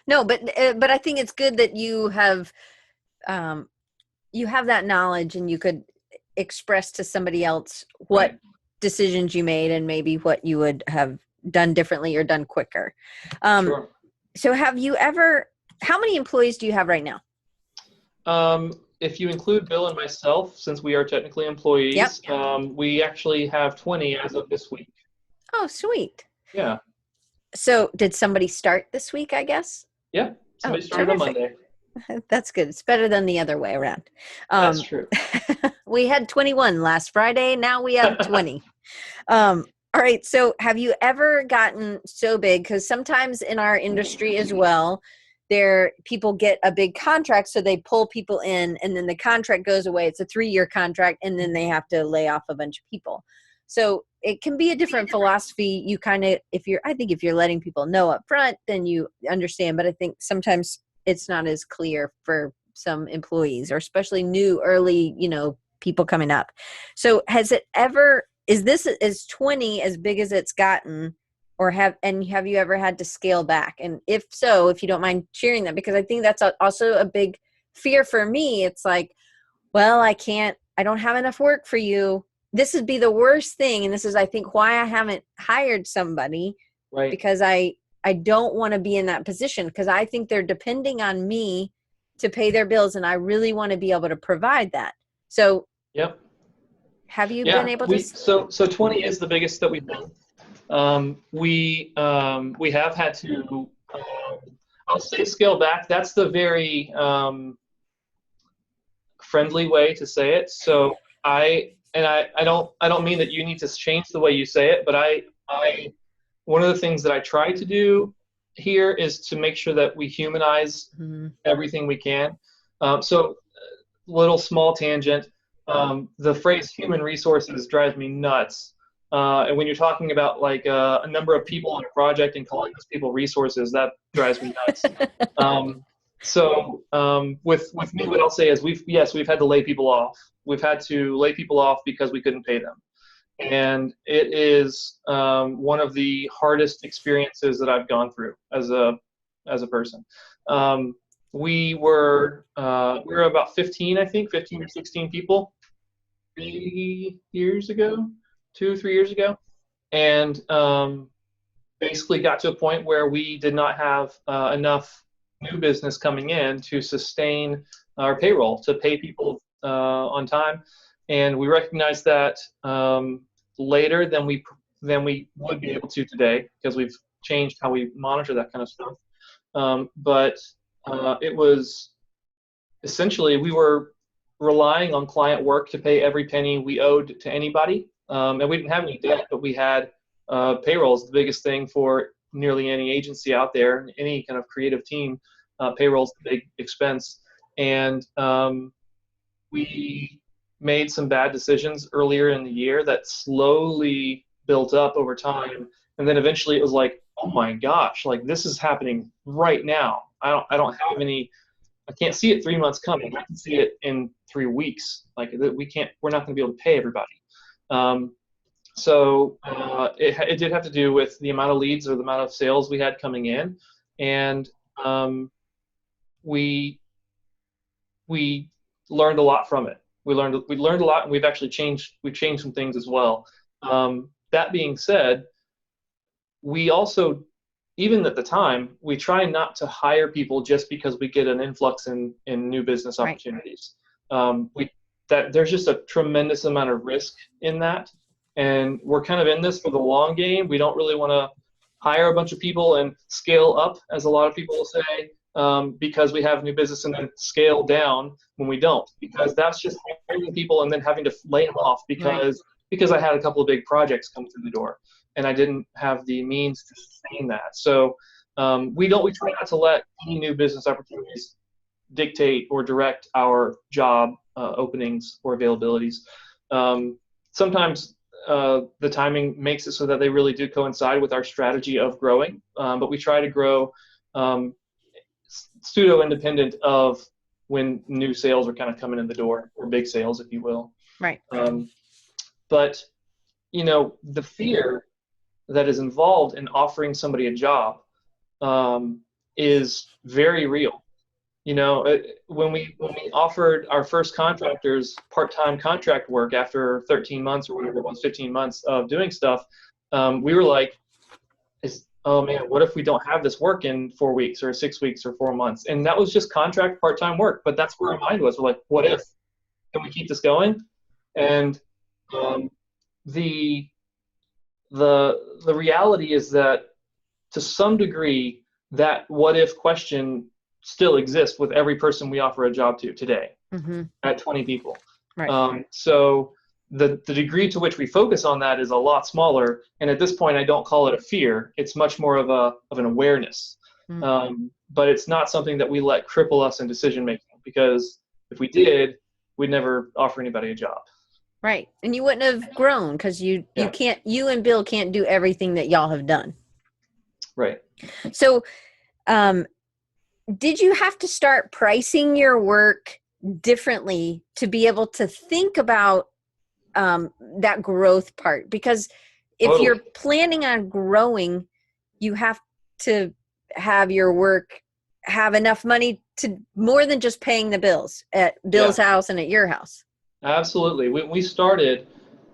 Speaker 1: No, but I think it's good that you have that knowledge, and you could express to somebody else what decisions you made and maybe what you would have done differently or done quicker.
Speaker 2: Sure.
Speaker 1: So how many employees do you have right now?
Speaker 2: If you include Bill and myself, since we are technically employees, we actually have 20 as of this week.
Speaker 1: Oh, sweet.
Speaker 2: Yeah.
Speaker 1: So did somebody start this week, I guess?
Speaker 2: Yeah. Somebody started on Monday.
Speaker 1: That's good. It's better than the other way around.
Speaker 2: That's true.
Speaker 1: We had 21 last Friday. Now we have 20. All right. So have you ever gotten so big? Because sometimes in our industry as well, people get a big contract, so they pull people in, and then the contract goes away. It's a 3-year contract, and then they have to lay off a bunch of people. So it can be a different philosophy. You kind of, I think if you're letting people know up front, then you understand. But I think sometimes it's not as clear for some employees, or especially new, early, people coming up. So is 20 as big as it's gotten, or have you ever had to scale back? And if so, if you don't mind sharing that, because I think that's also a big fear for me. It's like, well, I don't have enough work for you. This would be the worst thing. And this is, I think, why I haven't hired somebody,
Speaker 2: right?
Speaker 1: Because I don't want to be in that position, because I think they're depending on me to pay their bills, and I really want to be able to provide that. So,
Speaker 2: yep.
Speaker 1: Have you been able to?
Speaker 2: So 20 is the biggest that we've done. We have had to, I'll say, scale back. That's the very friendly way to say it. So I don't mean that you need to change the way you say it, but one of the things that I try to do here is to make sure that we humanize everything we can. So little small tangent. The phrase human resources drives me nuts. And when you're talking about like a number of people on a project and calling those people resources, that drives me nuts. So with me, what I'll say is we've had to lay people off. We've had to lay people off because we couldn't pay them. And it is one of the hardest experiences that I've gone through as a person. We were about 15 or 16 people 3 years ago, 2-3 years ago, and basically got to a point where we did not have enough new business coming in to sustain our payroll, to pay people on time. And we recognized that later than we would be able to today, because we've changed how we monitor that kind of stuff. But it was essentially, we were relying on client work to pay every penny we owed to anybody. And we didn't have any debt, but we had payrolls. The biggest thing for nearly any agency out there, any kind of creative team, payroll's the big expense. And we made some bad decisions earlier in the year that slowly built up over time. And then eventually it was like, oh my gosh, like this is happening right now. I can't see it 3 months coming. I can see it in 3 weeks. Like we're not going to be able to pay everybody. So it did have to do with the amount of leads or the amount of sales we had coming in. And we learned a lot from it. We learned a lot, and we've changed some things as well. That being said, we also, even at the time, we try not to hire people just because we get an influx in new business opportunities. There's just a tremendous amount of risk in that, and we're kind of in this for the long game. We don't really want to hire a bunch of people and scale up, as a lot of people will say, because we have new business, and then scale down when we don't, because that's just hiring people and then having to lay them off because I had a couple of big projects come through the door and I didn't have the means to sustain that. So we try not to let any new business opportunities dictate or direct our job openings or availabilities. Sometimes the timing makes it so that they really do coincide with our strategy of growing. But we try to grow pseudo independent of when new sales are kind of coming in the door, or big sales, if you will.
Speaker 1: Right.
Speaker 2: But the fear that is involved in offering somebody a job is very real. When we offered our first contractors part-time contract work after 13 months or whatever it was, 15 months of doing stuff, we were like, oh man, what if we don't have this work in 4 weeks or 6 weeks or 4 months? And that was just contract part-time work, but that's where our mind was. We're like, what if? Can we keep this going? And the reality is that to some degree, that what if question still exists with every person we offer a job to today at 20 people.
Speaker 1: Right.
Speaker 2: So the degree to which we focus on that is a lot smaller. And at this point, I don't call it a fear. It's much more of an awareness. But it's not something that we let cripple us in decision making, because if we did, we'd never offer anybody a job.
Speaker 1: Right. And you wouldn't have grown, because you and Bill can't do everything that y'all have done.
Speaker 2: Right.
Speaker 1: So, did you have to start pricing your work differently to be able to think about that growth part? Because if you're planning on growing, you have to have your work have enough money to more than just paying the bills at Bill's house and at your house.
Speaker 2: Absolutely. When we started,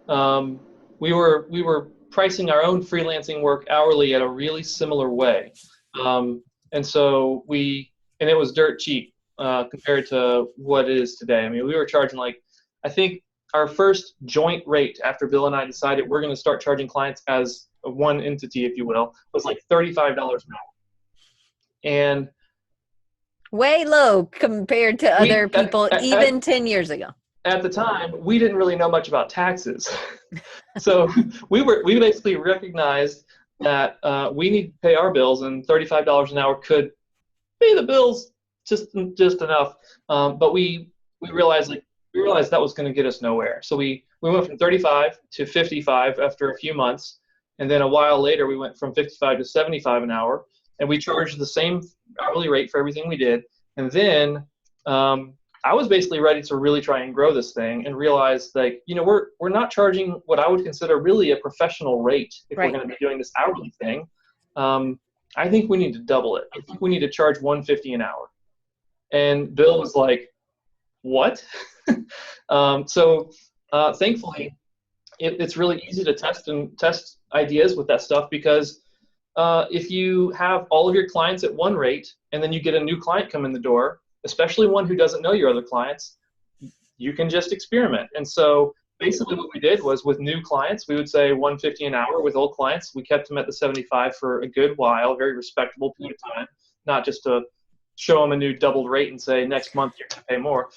Speaker 2: we were pricing our own freelancing work hourly at a really similar way. And so it was dirt cheap compared to what it is today. I mean, we were charging I think our first joint rate after Bill and I decided we're going to start charging clients as one entity, if you will, was like $35 an hour. And
Speaker 1: way low compared to other people, even 10 years ago.
Speaker 2: At the time, we didn't really know much about taxes. So we basically recognized that we need to pay our bills, and $35 an hour could pay the bills just enough. But we realized that was going to get us nowhere. So we went from 35 to 55 after a few months, and then a while later we went from 55 to 75 an hour, and we charged the same hourly rate for everything we did. And then I was basically ready to really try and grow this thing, and realize we're not charging what I would consider really a professional rate if we're going to be doing this hourly thing. I think we need to double it. I think we need to charge $150 an hour. And Bill was like, what? So thankfully, it's really easy to test ideas with that stuff, because if you have all of your clients at one rate and then you get a new client come in the door, especially one who doesn't know your other clients, you can just experiment. And so basically what we did was, with new clients, we would say $150 an hour. With old clients, we kept them at the 75 for a good while, a very respectable period of time, not just to show them a new doubled rate and say, next month you're going to pay more.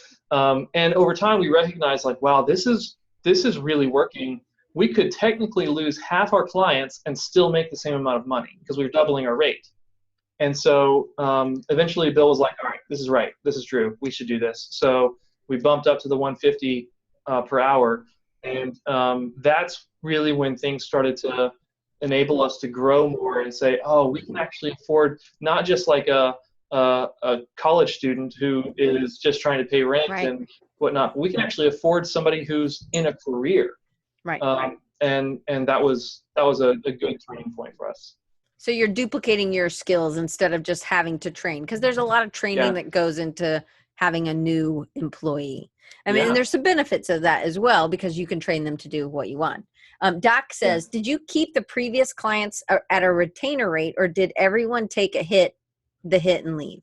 Speaker 2: And over time, we recognized, wow, this is really working. We could technically lose half our clients and still make the same amount of money, because we were doubling our rate. And so eventually Bill was like, all right, this is right. This is true. We should do this. So we bumped up to the 150 per hour. And that's really when things started to enable us to grow more and say, oh, we can actually afford not just like a college student who is just trying to pay rent and whatnot, but we can actually afford somebody who's in a career. And that was a good turning point for us.
Speaker 1: So you're duplicating your skills instead of just having to train, because there's a lot of training that goes into having a new employee. I mean, and there's some benefits of that as well, because you can train them to do what you want. Doc says, did you keep the previous clients at a retainer rate, or did everyone take the hit and leave?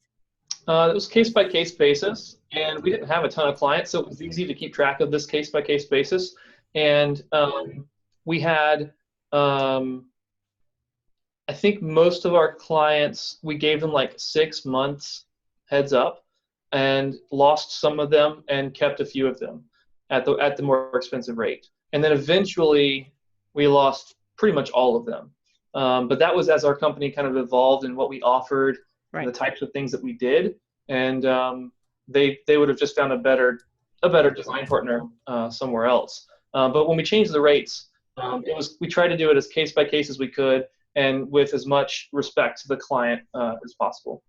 Speaker 2: It was case-by-case basis, and we didn't have a ton of clients, so it was easy to keep track of this case-by-case basis. And we had, I think most of our clients, we gave them 6 months heads up, and lost some of them and kept a few of them at the more expensive rate. And then eventually we lost pretty much all of them. But that was as our company kind of evolved and what we offered, the types of things that we did. And they would have just found a better design partner somewhere else. But when we changed the rates, We tried to do it as case by case as we could, and with as much respect to the client as possible.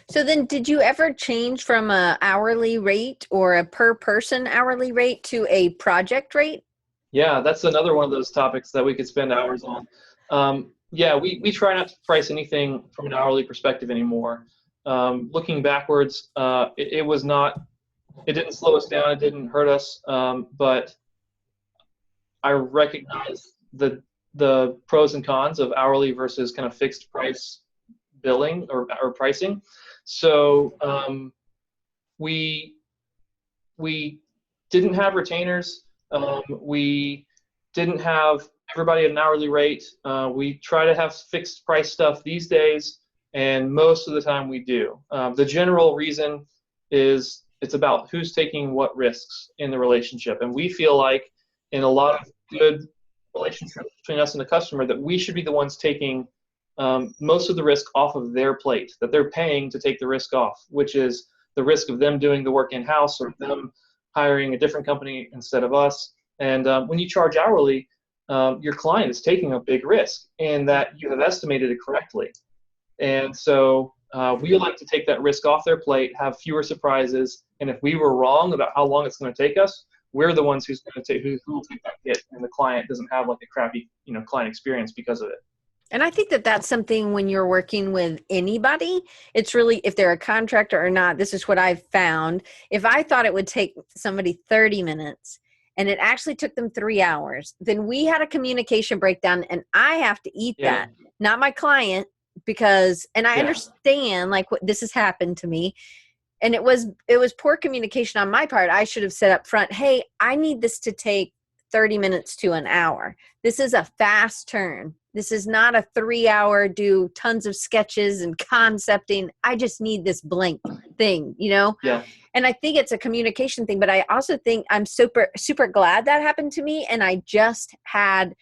Speaker 1: So then did you ever change from a hourly rate or a per person hourly rate to a project rate?
Speaker 2: Yeah, that's another one of those topics that we could spend hours on. Yeah, we try not to price anything from an hourly perspective anymore. Looking backwards, it didn't slow us down, it didn't hurt us, but I recognize the pros and cons of hourly versus kind of fixed price billing or pricing. So we didn't have retainers. We didn't have everybody at an hourly rate. We try to have fixed price stuff these days, and most of the time we do. The general reason is it's about who's taking what risks in the relationship. And we feel like in a lot of good relationships between us and the customer that we should be the ones taking most of the risk off of their plate, that they're paying to take the risk off, which is the risk of them doing the work in-house or them hiring a different company instead of us. And when you charge hourly, your client is taking a big risk in that you have estimated it correctly. And so we like to take that risk off their plate, have fewer surprises, and if we were wrong about how long it's going to take us, we're the ones who will take that hit, and the client doesn't have like a crappy client experience because of it.
Speaker 1: And I think that that's something when you're working with anybody, it's really, if they're a contractor or not, this is what I've found. If I thought it would take somebody 30 minutes and it actually took them 3 hours, then we had a communication breakdown and I have to eat that, not my client, because, and I understand like what this has happened to me. And it was poor communication on my part. I should have said up front, hey, I need this to take 30 minutes to an hour. This is a fast turn. This is not a 3 hour, do tons of sketches and concepting. I just need this blank thing,
Speaker 2: Yeah.
Speaker 1: And I think it's a communication thing, but I also think I'm super, super glad that happened to me. And I just had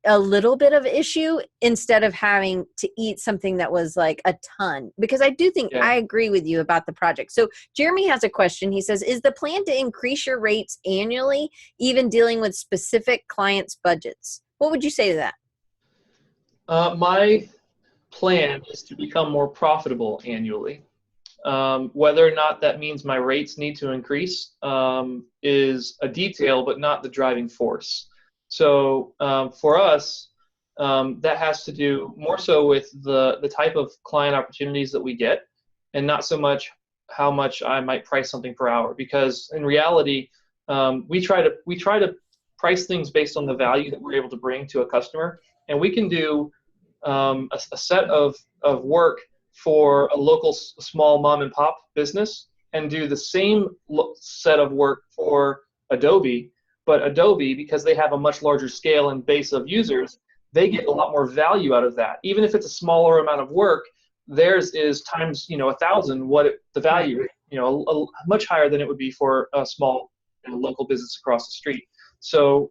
Speaker 1: a little bit of issue instead of having to eat something that was like a ton, because I do think I agree with you about the project. So Jeremy has a question. He says, is the plan to increase your rates annually, even dealing with specific clients' budgets? What would you say to that?
Speaker 2: My plan is to become more profitable annually. Whether or not that means my rates need to increase is a detail, but not the driving force. So for us, that has to do more so with the type of client opportunities that we get, and not so much how much I might price something per hour. Because in reality, we try to price things based on the value that we're able to bring to a customer, and we can do a set of work for a local small mom and pop business and do the same set of work for Adobe. But Adobe, because they have a much larger scale and base of users, they get a lot more value out of that. Even if it's a smaller amount of work, theirs is times 1,000 the value, much higher than it would be for a small local business across the street. So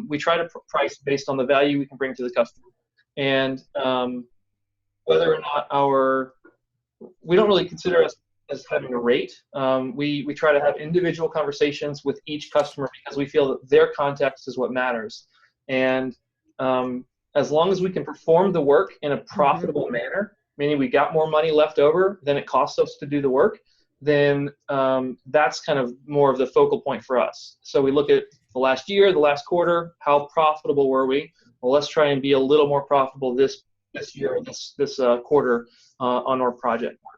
Speaker 2: we try to price based on the value we can bring to the customer, and whether or not we don't really consider us as having a rate. We try to have individual conversations with each customer because we feel that their context is what matters. And as long as we can perform the work in a profitable manner, meaning we got more money left over than it costs us to do the work, then that's kind of more of the focal point for us. So we look at the last year, the last quarter, how profitable were we? Well, let's try and be a little more profitable this year, this quarter on our project work.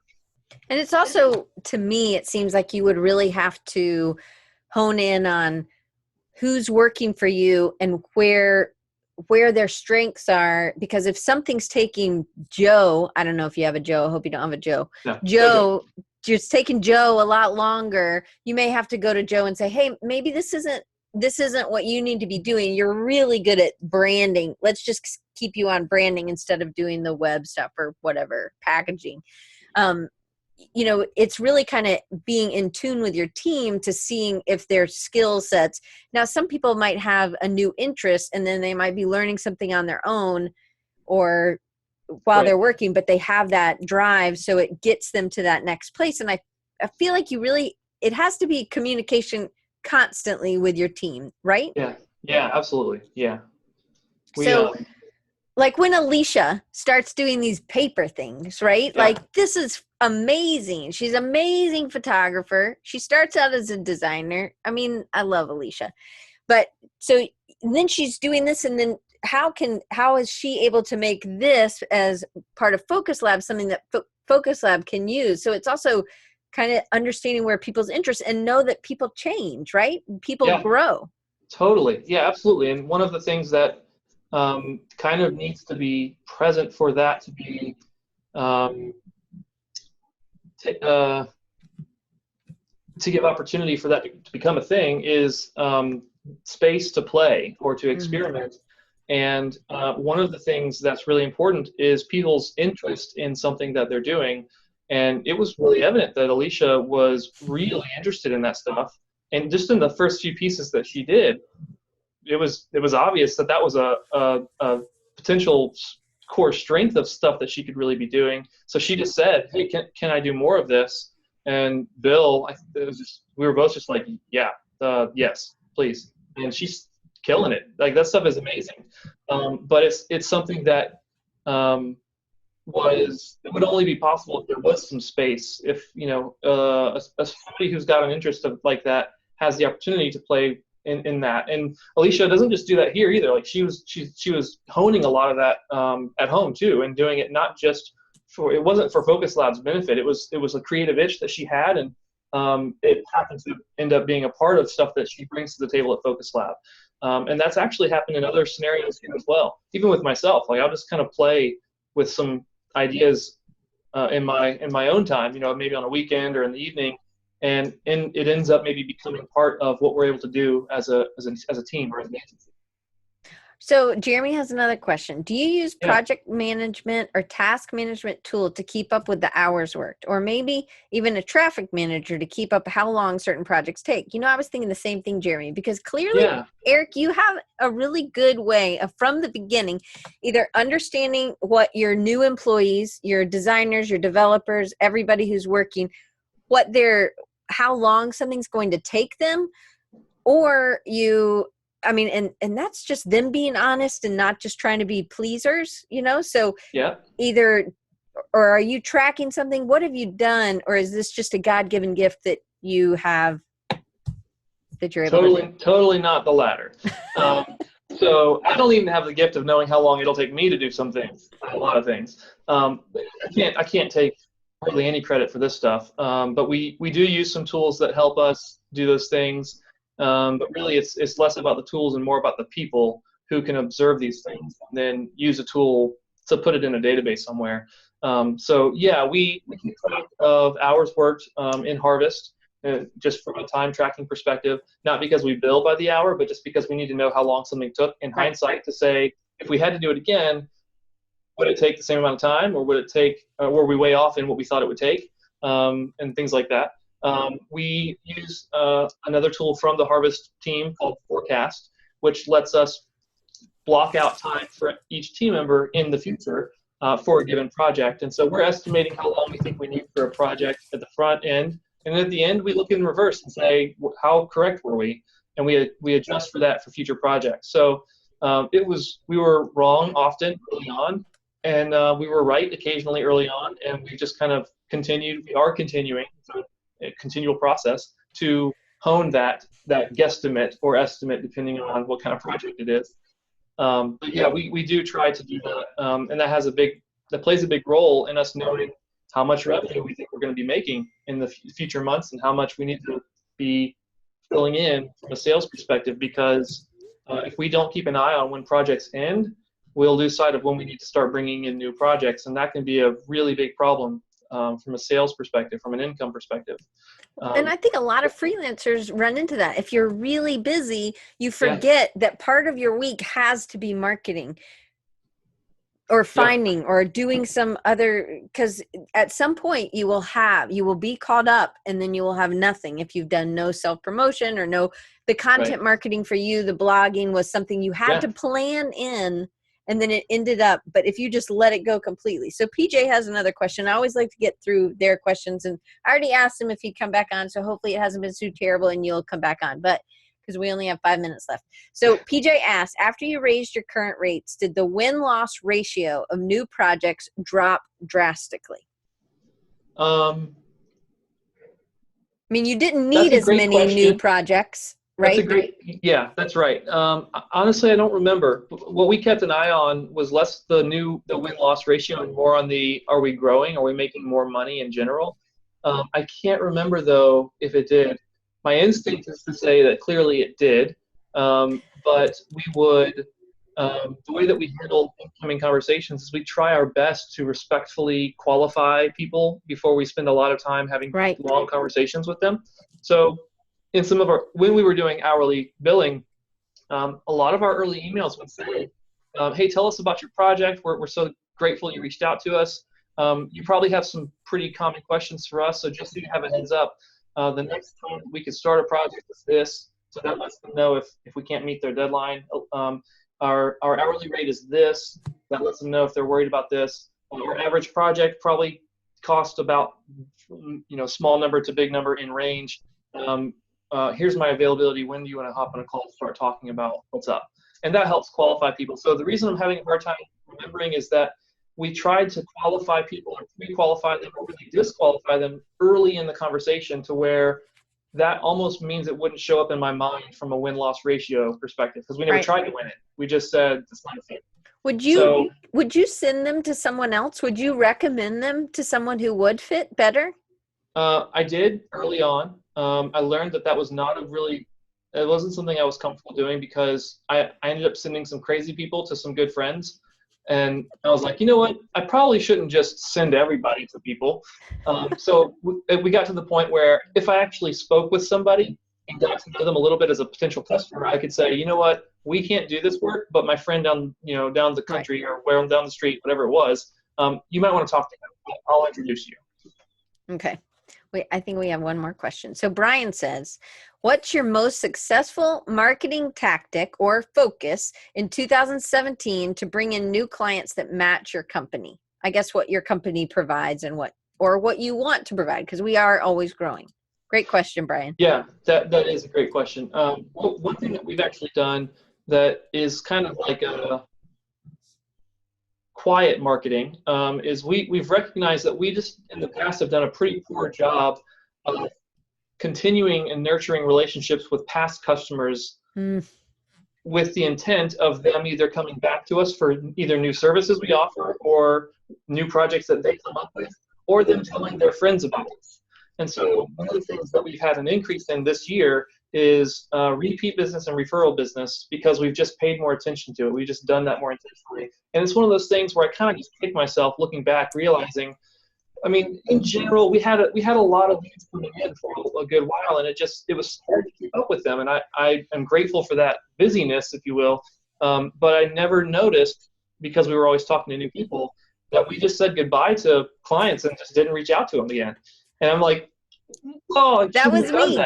Speaker 1: And it's also, to me, it seems like you would really have to hone in on who's working for you and where their strengths are. Because if something's taking Joe, I don't know if you have a Joe, I hope you don't have a Joe.
Speaker 2: No,
Speaker 1: Joe, just taking Joe a lot longer, you may have to go to Joe and say, hey, maybe this isn't what you need to be doing. You're really good at branding. Let's just keep you on branding instead of doing the web stuff or whatever, packaging. It's really kind of being in tune with your team to seeing if their skill sets. Now, some people might have a new interest and then they might be learning something on their own or while they're working, but they have that drive. So it gets them to that next place. And I feel like it has to be communication constantly with your team, right?
Speaker 2: Yeah, absolutely. Yeah. We,
Speaker 1: So like when Alicia starts doing these paper things, right?
Speaker 2: yeah,
Speaker 1: Like this is amazing. She's an amazing photographer. She starts out as a designer. I mean, I love Alicia. But so then she's doing this, and then how is she able to make this as part of Focus Lab something that Focus Lab can use? So it's also kind of understanding where people's interests and know that people change, right? People
Speaker 2: yeah,
Speaker 1: grow.
Speaker 2: totally. Yeah, absolutely. And one of the things that kind of needs to be present for that to be um, t- uh, to give opportunity for that to become a thing is space to play or to
Speaker 1: Mhm.
Speaker 2: experiment. And one of the things that's really important is people's interest in something that they're doing. And it was really evident that Alicia was really interested in that stuff. And just in the first few pieces that she did, it was obvious that that was a potential core strength of stuff that she could really be doing. So she just said, "Hey, can I do more of this?" And Bill, it was just, we were both just like, "Yeah, yes, please." And she's killing it. Like that stuff is amazing. But it's something that um, it would only be possible if there was some space. If somebody who's got an interest of like that has the opportunity to play in that. And Alicia doesn't just do that here either. Like she was honing a lot of that at home too, and doing it not just for, it wasn't for Focus Lab's benefit. It was a creative itch that she had, and it happened to end up being a part of stuff that she brings to the table at Focus Lab. And that's actually happened in other scenarios here as well. Even with myself, like I'll just kind of play with some ideas in my own time, maybe on a weekend or in the evening, and it ends up maybe becoming part of what we're able to do as a team or as an agency.
Speaker 1: So Jeremy has another question. Do you use
Speaker 2: Yeah,
Speaker 1: project management or task management tool to keep up with the hours worked, or maybe even a traffic manager to keep up how long certain projects take? I was thinking the same thing, Jeremy, because clearly,
Speaker 2: yeah,
Speaker 1: Eric, you have a really good way of from the beginning, either understanding what your new employees, your designers, your developers, everybody who's working, how long something's going to take them, or and that's just them being honest and not just trying to be pleasers. So
Speaker 2: yeah.
Speaker 1: either, or are you tracking something? What have you done? Or is this just a God-given gift that you have, that you're able to do?
Speaker 2: Totally not the latter. Um, so I don't even have the gift of knowing how long it'll take me to do some things, a lot of things. I can't take hardly any credit for this stuff. But we do use some tools that help us do those things. But really, it's less about the tools and more about the people who can observe these things and then use a tool to put it in a database somewhere. So yeah, we keep track of hours worked in Harvest, just from a time tracking perspective, not because we bill by the hour, but just because we need to know how long something took in
Speaker 1: Right.
Speaker 2: hindsight to say, if we had to do it again, would it take the same amount of time, or would it take, were we way off in what we thought it would take, and things like that. We use another tool from the Harvest team called Forecast, which lets us block out time for each team member in the future for a given project. And so we're estimating how long we think we need for a project at the front end. And at the end, we look in reverse and say, how correct were we? And we adjust for that for future projects. So we were wrong often early on, and we were right occasionally early on. And we just kind of we are continuing a continual process to hone that guesstimate or estimate, depending on what kind of project it is. But yeah, we do try to do that, and that plays a big role in us knowing how much revenue we think we're going to be making in the future months and how much we need to be filling in from a sales perspective. Because if we don't keep an eye on when projects end, we'll lose sight of when we need to start bringing in new projects, and that can be a really big problem from a sales perspective, from an income perspective.
Speaker 1: And
Speaker 2: Um,
Speaker 1: I think a lot of freelancers run into that. If you're really busy, you
Speaker 2: yeah,
Speaker 1: forget that part of your week has to be marketing or
Speaker 2: yeah,
Speaker 1: finding or doing some other, because at some point you will be caught up, and then you will have nothing if you've done no self promotion or no, the
Speaker 2: right,
Speaker 1: content marketing for you, the blogging was something you had
Speaker 2: yeah,
Speaker 1: to plan in, and then it ended up, but if you just let it go completely. So PJ has another question. I always like to get through their questions, and I already asked him if he'd come back on, so hopefully it hasn't been too terrible and you'll come back on. But because we only have 5 minutes left. So PJ asked, after you raised your current rates, did the win-loss ratio of new projects drop drastically? I mean, you didn't need as many new projects, right?
Speaker 2: Yeah, that's right. Honestly, I don't remember. What we kept an eye on was less the win-loss ratio and more on are we growing? Are we making more money in general? I can't remember, though, if it did. My instinct is to say that clearly it did, but we would, the way that we handle incoming conversations is we try our best to respectfully qualify people before we spend a lot of time having long conversations with them. So in when we were doing hourly billing, a lot of our early emails would say, hey, tell us about your project. We're so grateful you reached out to us. You probably have some pretty common questions for us, so just so you have a heads up, the next time we could start a project is this. So that lets them know if we can't meet their deadline. Our hourly rate is this. That lets them know if they're worried about this. Our average project probably cost about, small number to big number in range. Here's my availability. When do you want to hop on a call to start talking about what's up? And that helps qualify people. So the reason I'm having a hard time remembering is that we tried to qualify people or pre-qualify them or really disqualify them early in the conversation to where that almost means it wouldn't show up in my mind from a win-loss ratio perspective because we never tried to win it. We just said it's not a fit.
Speaker 1: Would you send them to someone else? Would you recommend them to someone who would fit better?
Speaker 2: I did early on. I learned that was it wasn't something I was comfortable doing because I ended up sending some crazy people to some good friends. And I was like, you know what? I probably shouldn't just send everybody to people. So we got to the point where if I actually spoke with somebody and got to know them a little bit as a potential customer, I could say, you know what? We can't do this work, but my friend down the country or down the street, whatever it was, you might want to talk to him. I'll introduce you.
Speaker 1: Okay. I think we have one more question. So Brian says, what's your most successful marketing tactic or focus in 2017 to bring in new clients that match your company? I guess what your company provides and what you want to provide, because we are always growing. Great question, Brian.
Speaker 2: Yeah, that is a great question. One thing that we've actually done that is kind of like a quiet marketing is we've recognized that we just in the past have done a pretty poor job of continuing and nurturing relationships with past customers with the intent of them either coming back to us for either new services we offer or new projects that they come up with or them telling their friends about us. And so one of the things that we've had an increase in this year is repeat business and referral business because we've just paid more attention to it. We've just done that more intentionally. And it's one of those things where I kind of just kick myself looking back, realizing, I mean, in general, we had a lot of leads coming in for a good while, and it was hard to keep up with them. And I am grateful for that busyness, if you will. But I never noticed, because we were always talking to new people, that we just said goodbye to clients and just didn't reach out to them again. And I'm like, oh,
Speaker 1: that was me.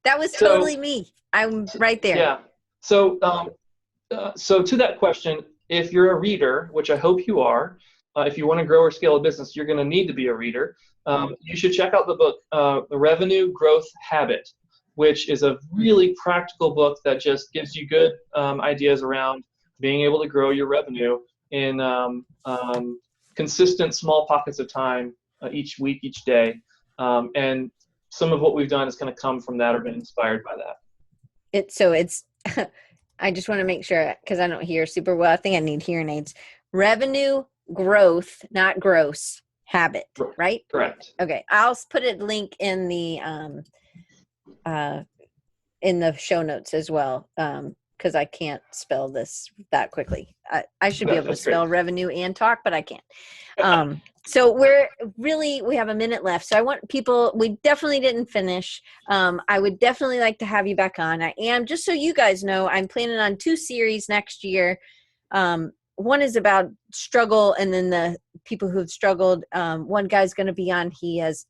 Speaker 1: That was totally me. I'm right there.
Speaker 2: Yeah. So to that question, if you're a reader, which I hope you are, if you want to grow or scale a business, you're going to need to be a reader. You should check out the book, The Revenue Growth Habit, which is a really practical book that just gives you good ideas around being able to grow your revenue in consistent small pockets of time each week, each day. And some of what we've done is going to come from that or been inspired by that.
Speaker 1: It's I just want to make sure, because I don't hear super well. I think I need hearing aids. Revenue growth, not gross habit, right?
Speaker 2: Correct.
Speaker 1: Okay. I'll put a link in the show notes as well. Because I can't spell this that quickly. I should be able to spell revenue and talk, but I can't. So we have a minute left. So I want people, we definitely didn't finish. I would definitely like to have you back on. I am, just so you guys know, I'm planning on 2 series next year. One is about struggle, and then the people who've struggled. One guy's going to be on, he has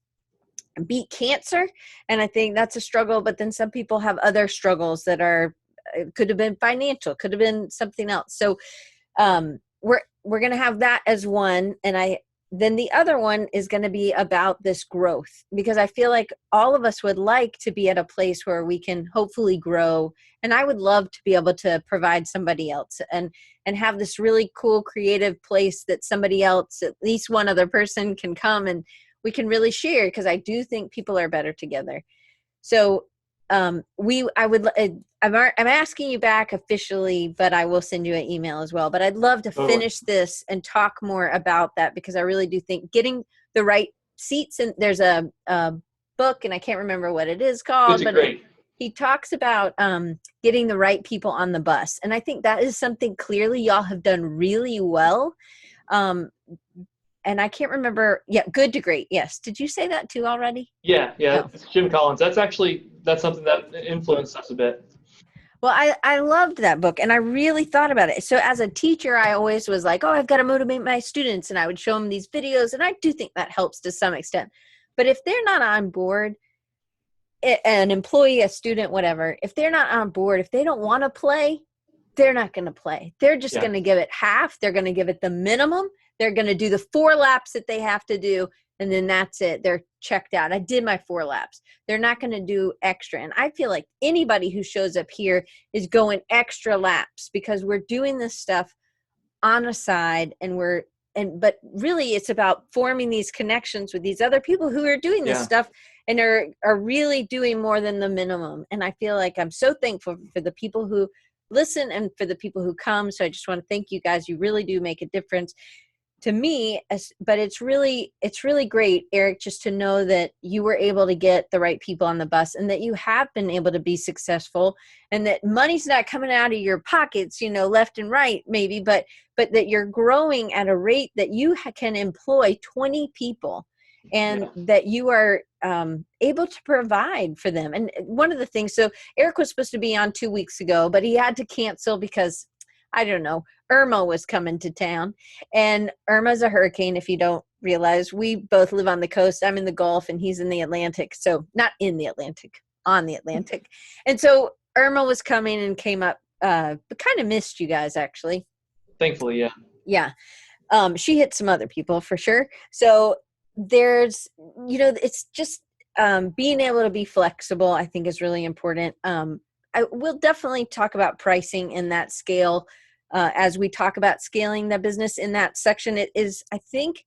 Speaker 1: beat cancer, and I think that's a struggle, but then some people have other struggles that are, it could have been financial, could have been something else. So we're going to have that as one. And then the other one is going to be about this growth, because I feel like all of us would like to be at a place where we can hopefully grow. And I would love to be able to provide somebody else and have this really cool creative place that somebody else, at least one other person, can come and we can really share, because I do think people are better together. So I'm asking you back officially, but I will send you an email as well. But I'd love to finish this and talk more about that, because I really do think getting the right seats, and there's a book, and I can't remember what it is called, but he talks about getting the right people on the bus. And I think that is something clearly y'all have done really well. And I can't remember. Yeah, good to great. Yes. Did you say that too already?
Speaker 2: Yeah. Oh. It's Jim Collins. That's something that influenced us a bit.
Speaker 1: Well, I loved that book, and I really thought about it. So as a teacher, I always was like, oh, I've got to motivate my students, and I would show them these videos, and I do think that helps to some extent. But if they're not on board, an employee, a student, whatever, if they're not on board, if they don't want to play, they're not going to play. They're just going to give it half. They're going to give it the minimum. They're going to do the 4 laps that they have to do, and then that's it. They're checked out. I did my 4 laps. They're not going to do extra. And I feel like anybody who shows up here is going extra laps, because we're doing this stuff on a side, but really it's about forming these connections with these other people who are doing this stuff and are really doing more than the minimum. And I feel like I'm so thankful for the people who listen and for the people who come. So I just want to thank you guys. You really do make a difference to me. But it's really great, Erik, just to know that you were able to get the right people on the bus, and that you have been able to be successful, and that money's not coming out of your pockets, left and right maybe, but that you're growing at a rate that you can employ 20 people, and that you are able to provide for them. And one of the things, so Erik was supposed to be on 2 weeks ago, but he had to cancel because, I don't know, Irma was coming to town. And Irma's a hurricane, if you don't realize. We both live on the coast. I'm in the Gulf and he's in the Atlantic. So not in the Atlantic, on the Atlantic. And so Irma was coming and came up, but kind of missed you guys, actually.
Speaker 2: Thankfully, yeah.
Speaker 1: Yeah. She hit some other people for sure. So there's, it's just being able to be flexible, I think, is really important. I will definitely talk about pricing in that scale as we talk about scaling the business in that section. It is, I think,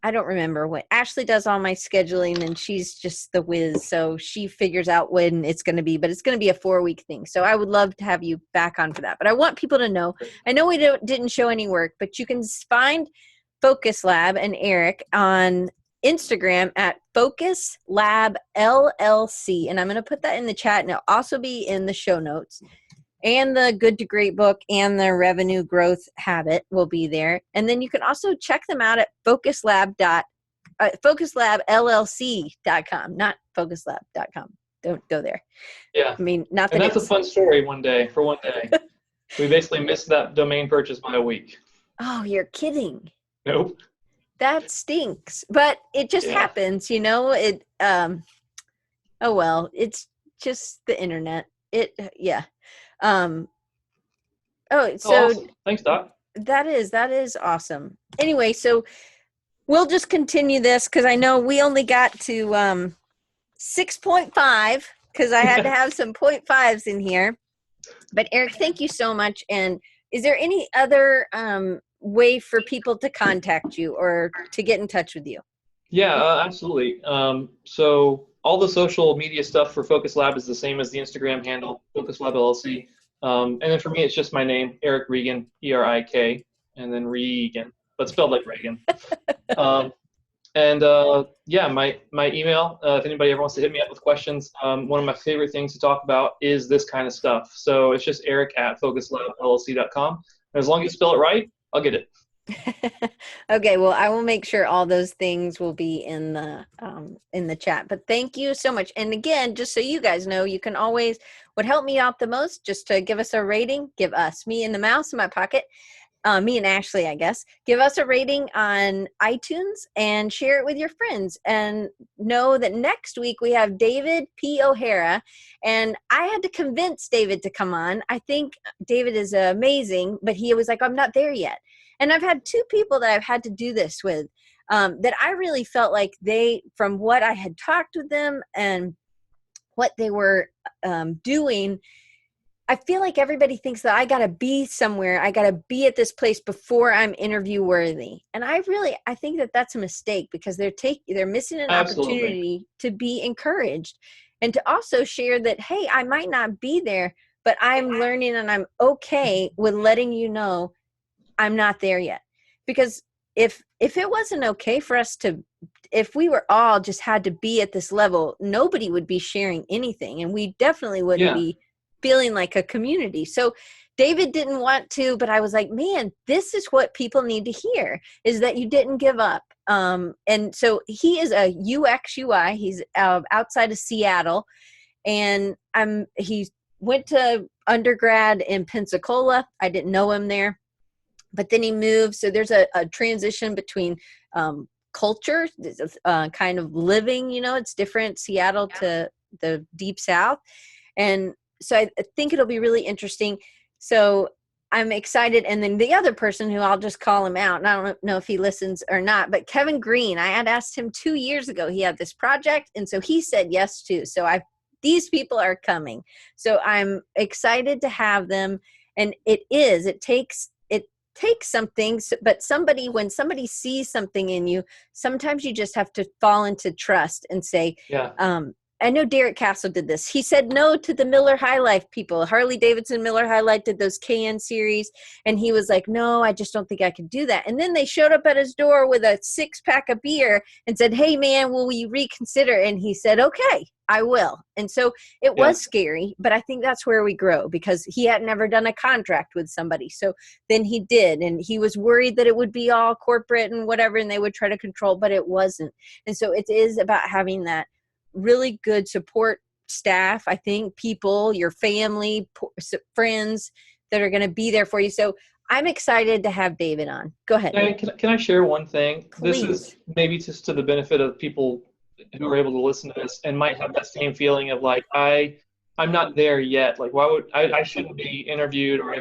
Speaker 1: I don't remember when Ashley does all my scheduling, and she's just the whiz. So she figures out when it's going to be, but it's going to be a 4-week thing. So I would love to have you back on for that. But I want people to know, I know we didn't show any work, but you can find FocusLab and Erik on Instagram at FocusLab LLC. And I'm going to put that in the chat, and it'll also be in the show notes. And the Good to Great book and the Revenue Growth Habit will be there. And then you can also check them out at FocusLabLLC.com, not FocusLab.com. Don't go there.
Speaker 2: Yeah.
Speaker 1: I mean, not that.
Speaker 2: And that's a fun story one day. We basically missed that domain purchase by a week.
Speaker 1: Oh, you're kidding.
Speaker 2: Nope.
Speaker 1: That stinks. But it just happens, it, oh, well, it's just the internet. So
Speaker 2: awesome. Thanks, Doc.
Speaker 1: That is awesome. Anyway, so we'll just continue this, because I know we only got to 6.5, because I had to have some 0.5s in here. But Erik, thank you so much. And is there any other way for people to contact you or to get in touch with you?
Speaker 2: Yeah, absolutely. So all the social media stuff for FocusLab is the same as the Instagram handle, FocusLab LLC. And then for me, it's just my name, Erik Reagan, ERIK, and then Reagan, but spelled like Reagan. My email, if anybody ever wants to hit me up with questions, one of my favorite things to talk about is this kind of stuff. So it's just Erik@FocusLabLLC.com. And as long as you spell it right, I'll get it.
Speaker 1: Okay, well, I will make sure all those things will be in the chat. But thank you so much. And again, just so you guys know, you can always, what helped me out the most, just to give us a rating, give us, me and the mouse in my pocket, me and Ashley, I guess, give us a rating on iTunes and share it with your friends. And know that next week we have David P. O'Hara, and I had to convince David to come on. I think David is amazing, but he was like, I'm not there yet. And I've had two people that I've had to do this with, that I really felt like from what I had talked with them and what they were doing, I feel like everybody thinks that I got to be somewhere. I got to be at this place before I'm interview worthy. And I think that that's a mistake, because they're missing an
Speaker 2: Absolutely.
Speaker 1: opportunity to be encouraged and to also share that, hey, I might not be there, but I'm learning and I'm okay with letting you know I'm not there yet. Because if it wasn't okay for us if we were all just had to be at this level, nobody would be sharing anything. And we definitely wouldn't be feeling like a community. So David didn't want to, but I was like, man, this is what people need to hear, is that you didn't give up. And so he is a UX UI. He's outside of Seattle, and he went to undergrad in Pensacola. I didn't know him there, but then he moved. So there's a transition between culture, kind of living, it's different, Seattle to the deep South. And so I think it'll be really interesting. So I'm excited. And then the other person, who I'll just call him out, and I don't know if he listens or not, but Kevin Green, I had asked him 2 years ago, he had this project. And so he said yes too. So these people are coming. So I'm excited to have them. And it takes something, but when somebody sees something in you, sometimes you just have to fall into trust and say, I know Derek Castle did this. He said no to the Miller High Life people. Harley Davidson, Miller High Life did those KN series. And he was like, no, I just don't think I could do that. And then they showed up at his door with a 6-pack of beer and said, hey man, will you reconsider? And he said, okay, I will. And so it was scary, but I think that's where we grow, because he had never done a contract with somebody. So then he did, and he was worried that it would be all corporate and whatever, and they would try to control, but it wasn't. And so it is about having that really good support staff. I think people, your family, friends that are going to be there for you. So I'm excited to have David on. Go ahead.
Speaker 2: Can I share one thing?
Speaker 1: Please.
Speaker 2: This is maybe just to the benefit of people who are able to listen to this and might have that same feeling of like, I'm not there yet. Like, why would I shouldn't be interviewed, or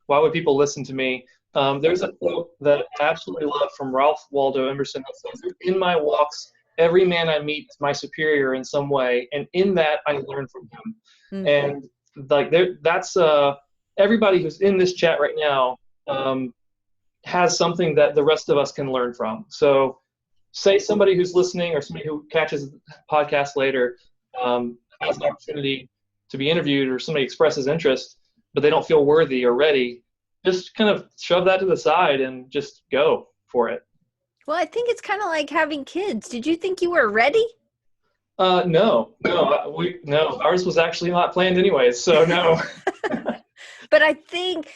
Speaker 2: why would people listen to me? There's a quote that I absolutely love from Ralph Waldo Emerson that says, in my walks, every man I meet is my superior in some way, and in that I learn from him. Mm-hmm. And like that's everybody who's in this chat right now has something that the rest of us can learn from. So say somebody who's listening, or somebody who catches the podcast later has an opportunity to be interviewed, or somebody expresses interest, but they don't feel worthy or ready, just kind of shove that to the side and just go for it.
Speaker 1: Well, I think it's kind of like having kids. Did you think you were ready?
Speaker 2: No. Ours was actually not planned anyways, so no.
Speaker 1: But I think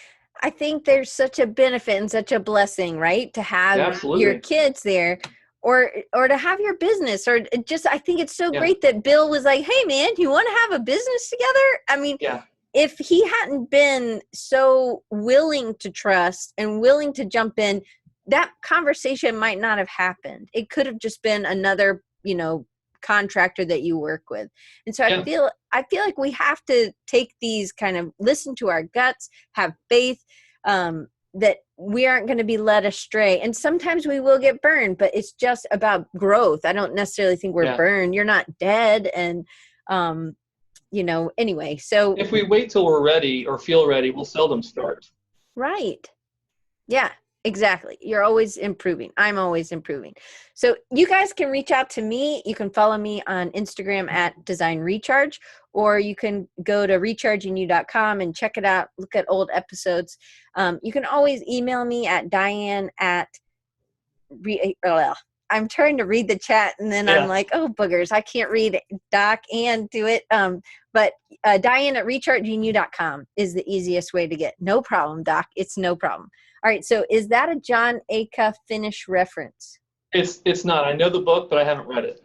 Speaker 1: there's such a benefit and such a blessing, right, to have your kids there, or to have your business, or just, I think it's so great that Bill was like, hey man, you want to have a business together? I mean, if he hadn't been so willing to trust and willing to jump in, that conversation might not have happened. It could have just been another, contractor that you work with. And so I feel like we have to take these, kind of listen to our guts, have faith, that we aren't going to be led astray. And sometimes we will get burned, but it's just about growth. I don't necessarily think we're burned. You're not dead. And, anyway, so
Speaker 2: if we wait till we're ready or feel ready, we'll seldom start.
Speaker 1: Right. Yeah. Exactly. You're always improving. I'm always improving. So you guys can reach out to me. You can follow me on Instagram at Design Recharge, or you can go to rechargingyou.com and check it out. Look at old episodes. You can always email me at Diane I'm trying to read the chat, and then I'm like, oh, boogers, I can't read Doc and do it. But Diane at rechargingyou.com is the easiest way to get. No problem, Doc. It's no problem. All right. So is that a John Acuff Finnish reference?
Speaker 2: It's not. I know the book, but I haven't read it.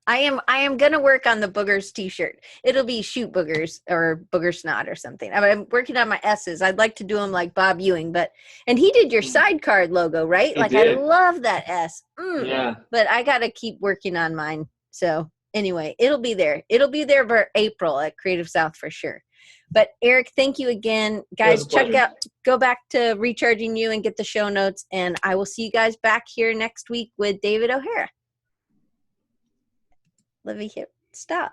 Speaker 1: I am going to work on the boogers t-shirt. It'll be shoot boogers or booger snot or something. I'm working on my S's. I'd like to do them like Bob Ewing, and he did your sidecard logo, right?
Speaker 2: He did.
Speaker 1: I love that S.
Speaker 2: Yeah.
Speaker 1: But I got to keep working on mine. So anyway, it'll be there. It'll be there for April at Creative South for sure. But Erik, thank you again. Guys,
Speaker 2: pleasure.
Speaker 1: go back to Recharging You and get the show notes. And I will see you guys back here next week with David O'Hara. Let me hit stop.